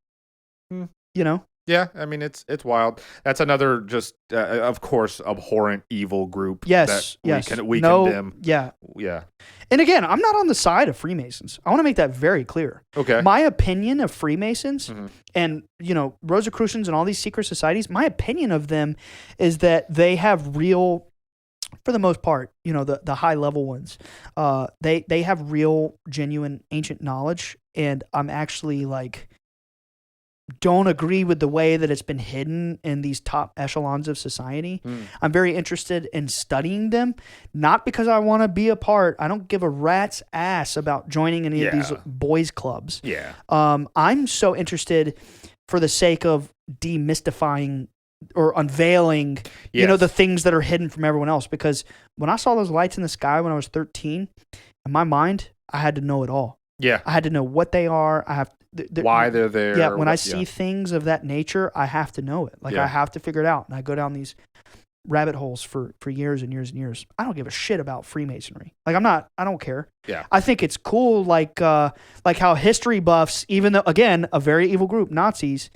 Hmm. You know? Yeah, I mean, it's wild. That's another just, of course, abhorrent evil group. Yes. That we condemn. Yeah. Yeah. And again, I'm not on the side of Freemasons. I want to make that very clear. Okay. My opinion of Freemasons Mm-hmm. and, you know, Rosicrucians and all these secret societies, my opinion of them is that they have real, for the most part, you know, the high level ones, they have real, genuine, ancient knowledge. And I'm actually like, don't agree with the way that it's been hidden in these top echelons of society. I'm very interested in studying them, not because I want to be a part. I don't give a rat's ass about joining any of these boys clubs. Yeah. I'm so interested for the sake of demystifying or unveiling, you know, the things that are hidden from everyone else. Because when I saw those lights in the sky when I was 13, in my mind, I had to know it all. Yeah. I had to know what they are. I have why they're there. Yeah, when I see things of that nature, I have to know it. Like I have to figure it out. And I go down these rabbit holes for years and years and years. I don't give a shit about Freemasonry. Like I don't care. Yeah. I think it's cool like how history buffs, even though again, a very evil group, Nazis,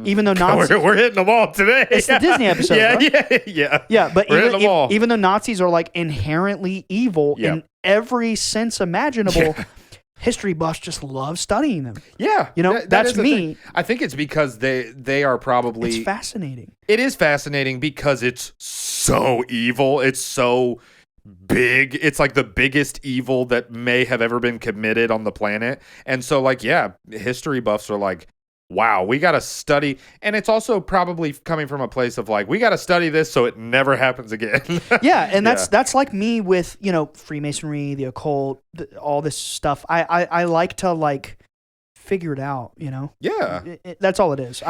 even though Nazis we're hitting them all today. It's the Disney episode. Yeah, but even though Nazis are like inherently evil in every sense imaginable, history buffs just love studying them. Yeah. You know, that's me. I think it's because they are probably... It's fascinating. It is fascinating because it's so evil. It's so big. It's like the biggest evil that may have ever been committed on the planet. And so like, yeah, history buffs are like, wow, we got to study. And it's also probably coming from a place of like, we got to study this so it never happens again. Yeah. And that's like me with, you know, Freemasonry, the occult, all this stuff. I like to like figure it out, you know? Yeah. That's all it is.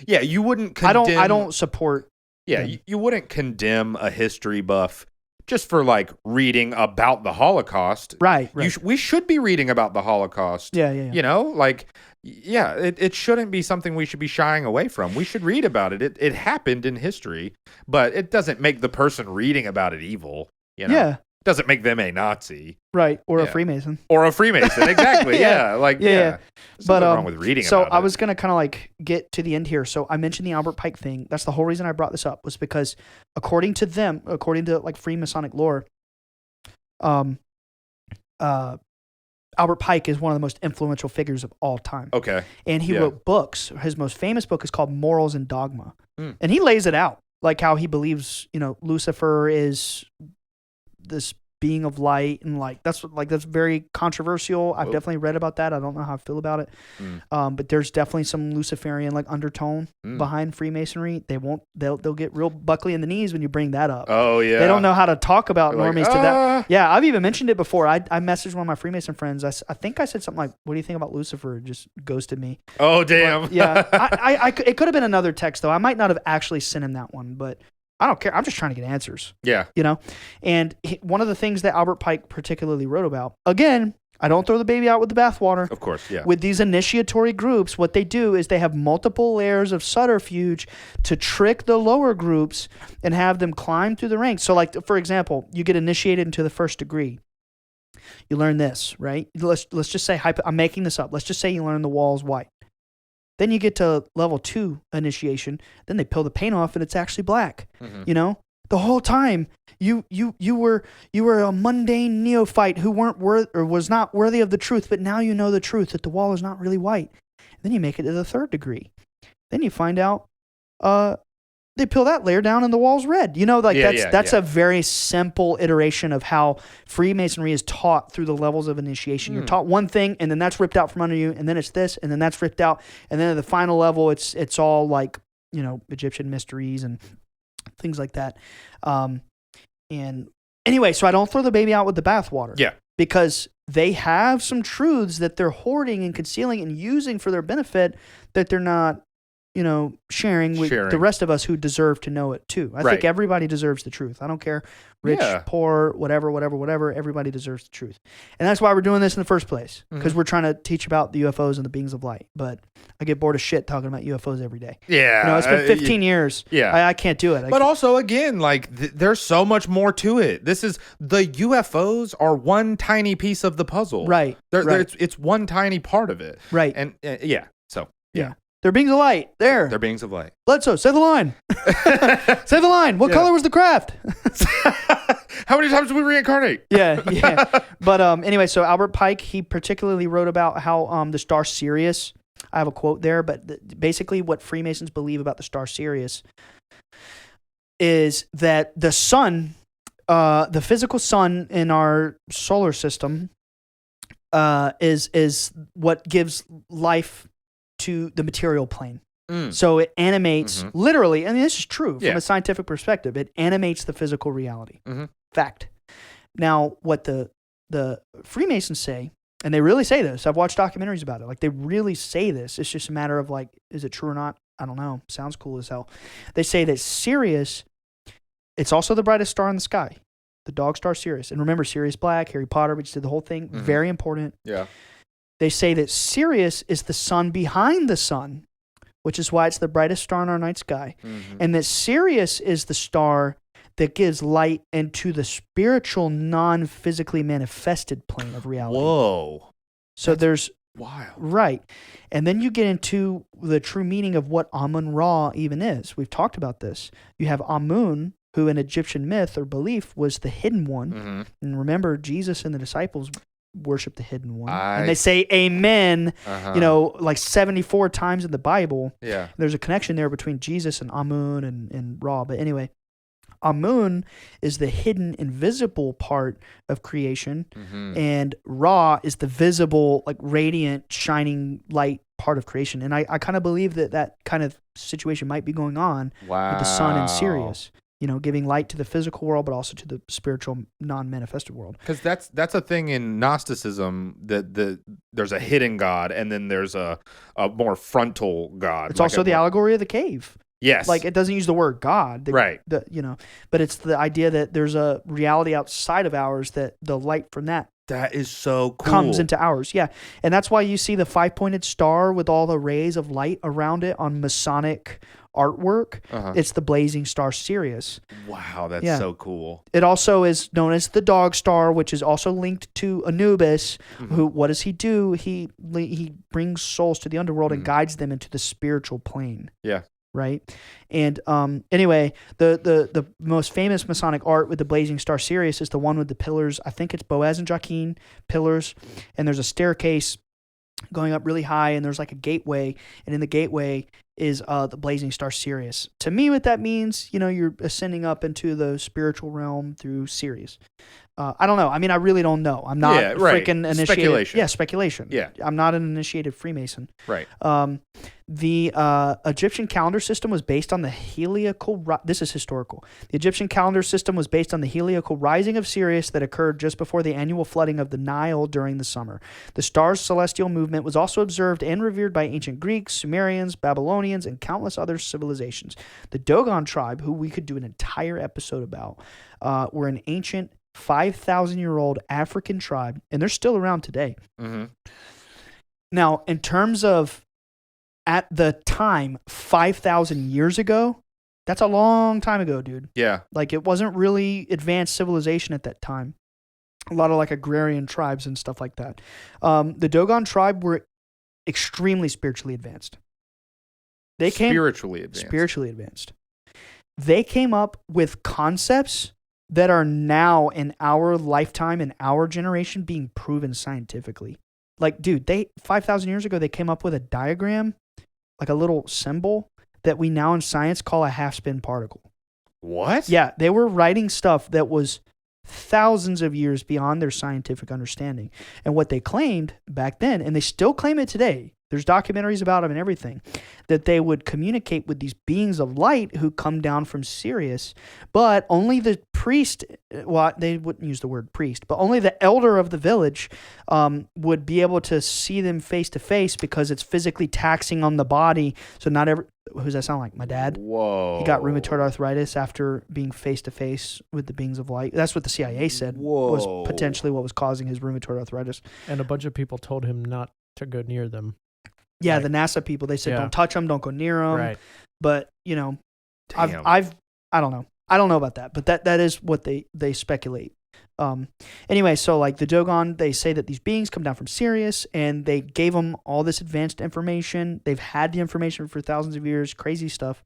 You wouldn't condemn. I don't support. Yeah. You wouldn't condemn a history buff just for like reading about the Holocaust. Right. We should be reading about the Holocaust. Yeah. You know, like, yeah, it shouldn't be something we should be shying away from. We should read about it. It happened in history, but it doesn't make the person reading about it evil. You know? Yeah. It doesn't make them a Nazi. Right. Or a Freemason. Or a Freemason. Exactly. Yeah. There's nothing wrong with reading about it. So I was going to kind of like get to the end here. So I mentioned the Albert Pike thing. That's the whole reason I brought this up, was because according to like Freemasonic lore, Albert Pike is one of the most influential figures of all time. Okay. And he wrote books. His most famous book is called Morals and Dogma. And he lays it out, like how he believes, you know, Lucifer is this being of light, and like that's very controversial. I've definitely read about that. I don't know how I feel about it. But there's definitely some Luciferian like undertone behind Freemasonry. They'll get real buckly in the knees when you bring that up. Oh yeah. They don't know how to talk about normies to that. Yeah, I've even mentioned it before. I messaged one of my Freemason friends. I think I said something like, "What do you think about Lucifer?" It just ghosted me. Oh damn. But, yeah. It could have been another text though. I might not have actually sent him that one, but I don't care. I'm just trying to get answers. Yeah. You know? And one of the things that Albert Pike particularly wrote about, again, I don't throw the baby out with the bathwater. Of course, yeah. With these initiatory groups, what they do is they have multiple layers of subterfuge to trick the lower groups and have them climb through the ranks. So, like, for example, you get initiated into the first degree. You learn this, right? Let's just say, I'm making this up. Let's just say you learn the wall is white. Then you get to level 2 initiation. Then they peel the paint off and it's actually black. Mm-hmm. You know, the whole time you were a mundane neophyte who was not worthy of the truth. But now you know the truth that the wall is not really white. And then you make it to the 3rd degree. Then you find out they peel that layer down and the wall's red. You know, like that's a very simple iteration of how Freemasonry is taught through the levels of initiation. You're taught one thing and then that's ripped out from under you, and then it's this, and then that's ripped out, and then at the final level it's all like, you know, Egyptian mysteries and things like that. And anyway, so I don't throw the baby out with the bathwater. Yeah. Because they have some truths that they're hoarding and concealing and using for their benefit that they're not, you know, sharing with the rest of us who deserve to know it too. I think everybody deserves the truth. I don't care, rich, poor, whatever. Everybody deserves the truth. And that's why we're doing this in the first place, because we're trying to teach about the UFOs and the beings of light. But I get bored of shit talking about UFOs every day. Yeah. You know, it's been 15 years. Yeah. I can't do it. But also, again, like, there's so much more to it. The UFOs are one tiny piece of the puzzle. Right. It's one tiny part of it. Right. And so. They're beings of light. They're beings of light. Bledsoe, say the line. Say the line. What color was the craft? How many times did we reincarnate? Yeah. But anyway, so Albert Pike, he particularly wrote about how the star Sirius, I have a quote there, but basically what Freemasons believe about the star Sirius is that the sun, the physical sun in our solar system is what gives life to the material plane. So it animates literally, and this is true from a scientific perspective, it animates the physical reality. Fact. Now, what the Freemasons say, and they really say this, I've watched documentaries about it, like they really say this, it's just a matter of like, is it true or not? I don't know. Sounds cool as hell. They say that Sirius, it's also the brightest star in the sky, the dog star Sirius. And remember, Sirius Black, Harry Potter, we just did the whole thing. Very important. Yeah. They say that Sirius is the sun behind the sun, which is why it's the brightest star in our night sky. And that Sirius is the star that gives light into the spiritual, non-physically manifested plane of reality. Whoa. So there's... Wild. Right. And then you get into the true meaning of what Amun-Ra even is. We've talked about this. You have Amun, who in Egyptian myth or belief was the hidden one. And remember, Jesus and the disciples worship the hidden one. And they say amen, you know, like 74 times in the Bible. Yeah. There's a connection there between Jesus and Amun and Ra. But anyway, Amun is the hidden, invisible part of creation. And Ra is the visible, like radiant, shining light part of creation. And I kind of believe that kind of situation might be going on with the sun and Sirius. You know, giving light to the physical world, but also to the spiritual, non-manifested world. Because that's a thing in Gnosticism, that there's a hidden God, and then there's a more frontal God. It's like also the allegory of the cave. Yes. Like it doesn't use the word God. Right. You know, but it's the idea that there's a reality outside of ours that the light from that is so cool. Comes into ours. Yeah. And that's why you see the 5-pointed star with all the rays of light around it on Masonic artwork. It's the blazing star Sirius. Wow, that's so cool. It also is known as the dog star, which is also linked to Anubis. Who, what does he do? He brings souls to the underworld and guides them into the spiritual plane. Yeah. Right. And anyway, the most famous Masonic art with the blazing star Sirius is the one with the pillars. I think it's Boaz and Joaquin pillars, and there's a staircase going up really high, and there's like a gateway, and in the gateway is the blazing star Sirius. To me, what that means, you know, you're ascending up into the spiritual realm through Sirius. I don't know. I mean, I really don't know. I'm not freaking initiated. Speculation. Yeah, speculation. Yeah. I'm not an initiated Freemason. Right. The Egyptian calendar system was based on the heliacal. This is historical. The Egyptian calendar system was based on the heliacal rising of Sirius that occurred just before the annual flooding of the Nile during the summer. The star's celestial movement was also observed and revered by ancient Greeks, Sumerians, Babylonians, and countless other civilizations. The Dogon tribe, who we could do an entire episode about, were an ancient 5,000-year-old African tribe, and they're still around today. Mm-hmm. Now, in terms of at the time, 5,000 years ago, that's a long time ago, dude. Yeah. Like, it wasn't really advanced civilization at that time. A lot of like agrarian tribes and stuff like that. The Dogon tribe were extremely spiritually advanced. Spiritually advanced. They came up with concepts that are now in our lifetime, in our generation, being proven scientifically. Like, dude, 5,000 years ago, they came up with a diagram, like a little symbol that we now in science call a half-spin particle. What? Yeah, they were writing stuff that was thousands of years beyond their scientific understanding. And what they claimed back then, and they still claim it today, there's documentaries about them and everything, that they would communicate with these beings of light who come down from Sirius, but only the priest, well, they wouldn't use the word priest, but only the elder of the village would be able to see them face to face because it's physically taxing on the body. So not every, who does that sound like? My dad? Whoa. He got rheumatoid arthritis after being face to face with the beings of light. That's what the CIA said was potentially what was causing his rheumatoid arthritis. And a bunch of people told him not to go near them. Yeah, the NASA people, they said, don't touch them, don't go near them. Right. But, you know, I don't know. I don't know about that, but that is what they speculate. Anyway, so like the Dogon, they say that these beings come down from Sirius and they gave them all this advanced information. They've had the information for thousands of years, crazy stuff.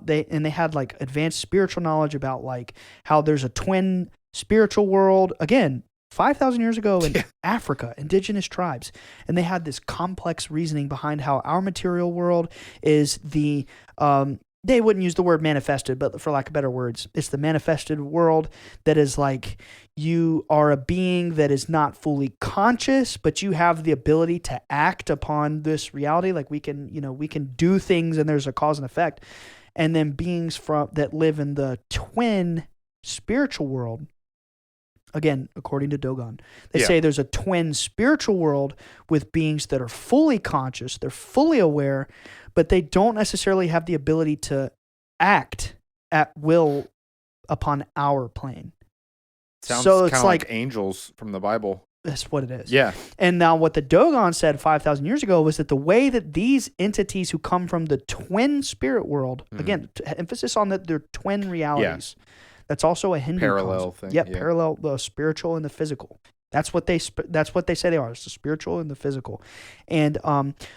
They had like advanced spiritual knowledge about like how there's a twin spiritual world. Again, 5,000 years ago in Africa, indigenous tribes. And they had this complex reasoning behind how our material world is the, they wouldn't use the word manifested, but for lack of better words, it's the manifested world that is like you are a being that is not fully conscious, but you have the ability to act upon this reality. Like we can do things and there's a cause and effect. And then beings that live in the twin spiritual world, again, according to Dogon, they say there's a twin spiritual world with beings that are fully conscious, they're fully aware, but they don't necessarily have the ability to act at will upon our plane. Sounds so it's kind of like angels from the Bible. That's what it is. Yeah. And now what the Dogon said 5,000 years ago was that the way that these entities who come from the twin spirit world, again, emphasis on that they're twin realities. Yeah. That's also a Hindu parallel concept. thing. Yeah, parallel, the spiritual and the physical. That's what they say they are. It's the spiritual and the physical. And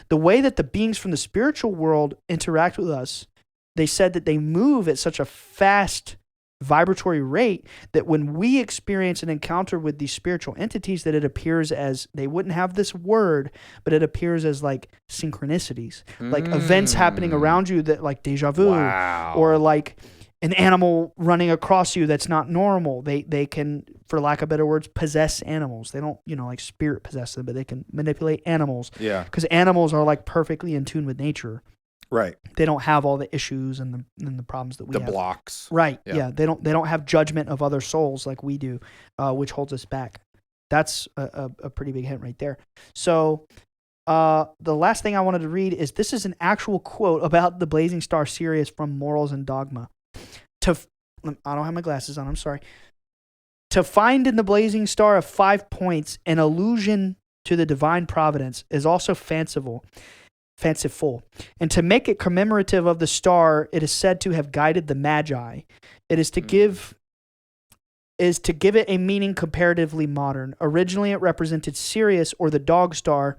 the way that the beings from the spiritual world interact with us, they said that they move at such a fast vibratory rate that when we experience an encounter with these spiritual entities, that it appears as, they wouldn't have this word, but it appears as like synchronicities, like events happening around you that like deja vu, or like an animal running across you that's not normal. They can, for lack of better words, possess animals. They don't, like spirit possess them, but they can manipulate animals. Yeah. Because animals are like perfectly in tune with nature. Right. They don't have all the issues and the problems that we have. The blocks. Right. Yeah. They don't have judgment of other souls like we do, which holds us back. That's a pretty big hint right there. So the last thing I wanted to read is, this is an actual quote about the blazing star Sirius from Morals and Dogma. I don't have my glasses on, I'm sorry. To find in the blazing star of 5 points an allusion to the divine providence is also fanciful. And to make it commemorative of the star, it is said to have guided the Magi. It is to give it a meaning comparatively modern. Originally, it represented Sirius, or the dog star,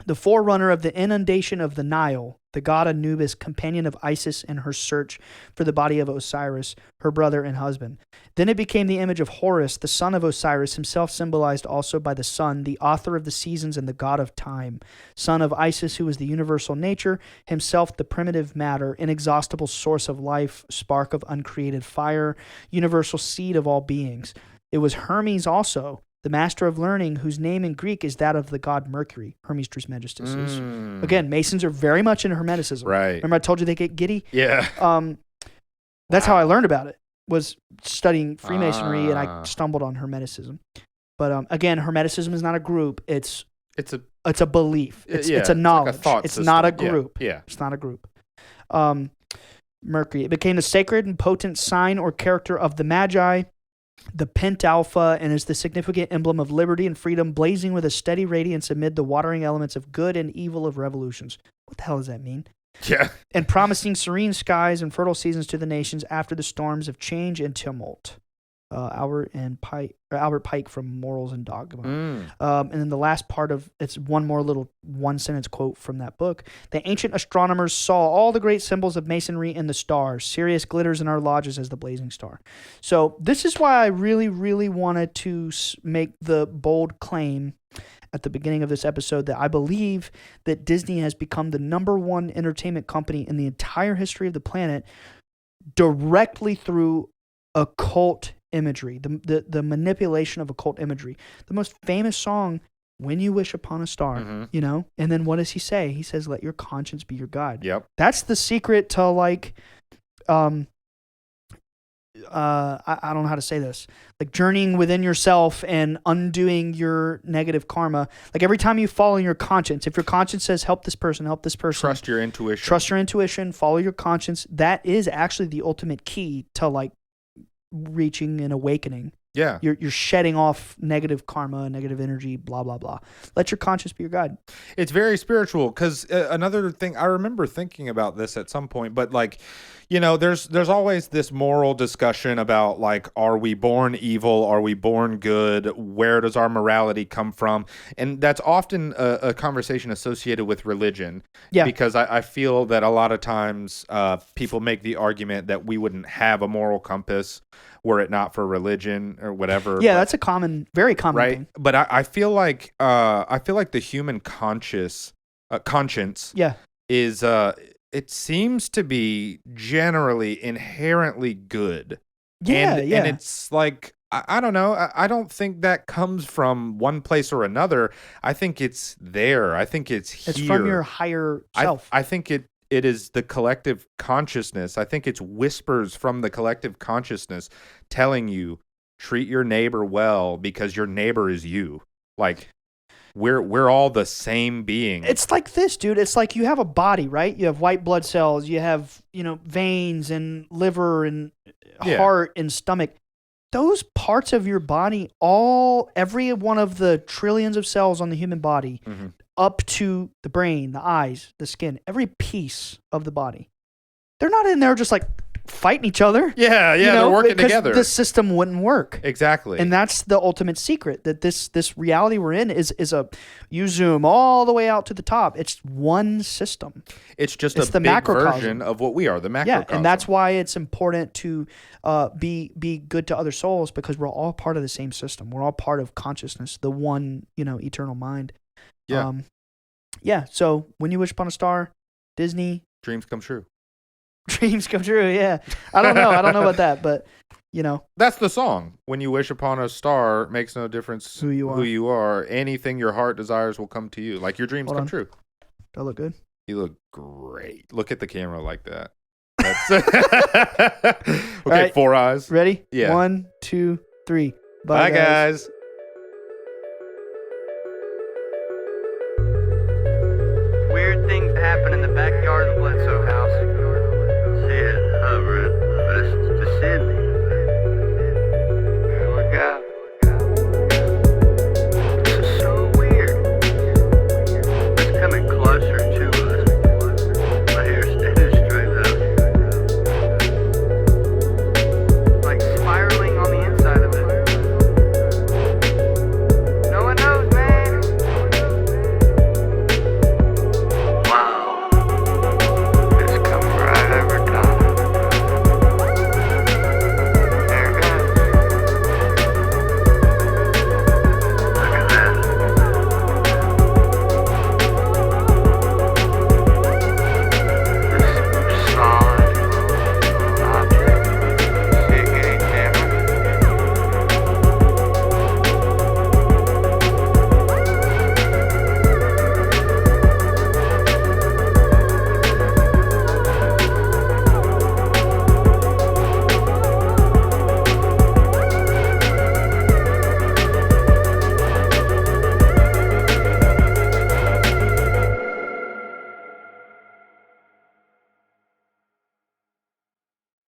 the forerunner of the inundation of the Nile, the god Anubis, companion of Isis in her search for the body of Osiris, her brother and husband. Then it became the image of Horus, the son of Osiris, himself symbolized also by the sun, the author of the seasons and the god of time, son of Isis, who is the universal nature, himself the primitive matter, inexhaustible source of life, spark of uncreated fire, universal seed of all beings. It was Hermes also, the master of learning, whose name in Greek is that of the god Mercury. Hermes Trismegistus is. Again, Masons are very much into Hermeticism. Right. Remember I told you they get giddy? Yeah. That's how I learned about it, was studying Freemasonry, and I stumbled on Hermeticism. But again, Hermeticism is not a group. It's a belief. It's a knowledge. Like a thought it's system. not a group. Yeah. It's not a group. Mercury. It became the sacred and potent sign or character of the Magi, the pentalpha, and is the significant emblem of liberty and freedom, blazing with a steady radiance amid the watering elements of good and evil of revolutions. What the hell does that mean? Yeah. And promising serene skies and fertile seasons to the nations after the storms of change and tumult. Albert Pike from Morals and Dogma. And then the last part of it's one more little one-sentence quote from that book. The ancient astronomers saw all the great symbols of Masonry in the stars. Sirius glitters in our lodges as the blazing star. So this is why I really, really wanted to make the bold claim at the beginning of this episode that I believe that Disney has become the #1 entertainment company in the entire history of the planet directly through occult imagery, the manipulation of occult imagery. The most famous song, When You Wish Upon a Star, you know? And then what does he say? He says, let your conscience be your guide. Yep. That's the secret to like, I don't know how to say this, like journeying within yourself and undoing your negative karma. Like every time you follow your conscience, if your conscience says, help this person. Trust your intuition, follow your conscience. That is actually the ultimate key to like reaching an awakening. Yeah. You're shedding off negative karma, negative energy, blah, blah, blah. Let your conscience be your guide. It's very spiritual because another thing, I remember thinking about this at some point, but like, you know, there's always this moral discussion about like, are we born evil? Are we born good? Where does our morality come from? And that's often a conversation associated with religion. Yeah. Because I feel that a lot of times people make the argument that we wouldn't have a moral compass were it not for religion or whatever. Yeah, that's a very common right? thing. But I feel like the human conscience is it seems to be generally inherently good. Yeah, and it's like I don't know. I don't think that comes from one place or another. I think it's there. I think it's here. It's from your higher self. I think it is the collective consciousness. I think it's whispers from the collective consciousness telling you, treat your neighbor well because your neighbor is you. Like, we're all the same being. It's like this, dude. It's like you have a body, right? You have white blood cells. You have, veins and liver and heart and stomach. Those parts of your body, every one of the trillions of cells on the human body, up to the brain, the eyes, the skin, every piece of the body, they're not in there just like fighting each other. Yeah, they're working together. The system wouldn't work. Exactly. And that's the ultimate secret, that this reality we're in is you zoom all the way out to the top. It's one system. It's just the big macrocosm version of what we are, the macrocosm. Yeah, and that's why it's important to be good to other souls, because we're all part of the same system. We're all part of consciousness, the one, eternal mind. Yeah. So When You Wish Upon a Star, Disney. Dreams come true. Dreams come true, yeah. I don't know about that, but, That's the song. When you wish upon a star, makes no difference who you are. Anything your heart desires will come to you. Like your dreams come true. Do I look good? You look great. Look at the camera like that. Okay, right. 4 eyes. Ready? Yeah. 1, 2, 3. Bye, guys.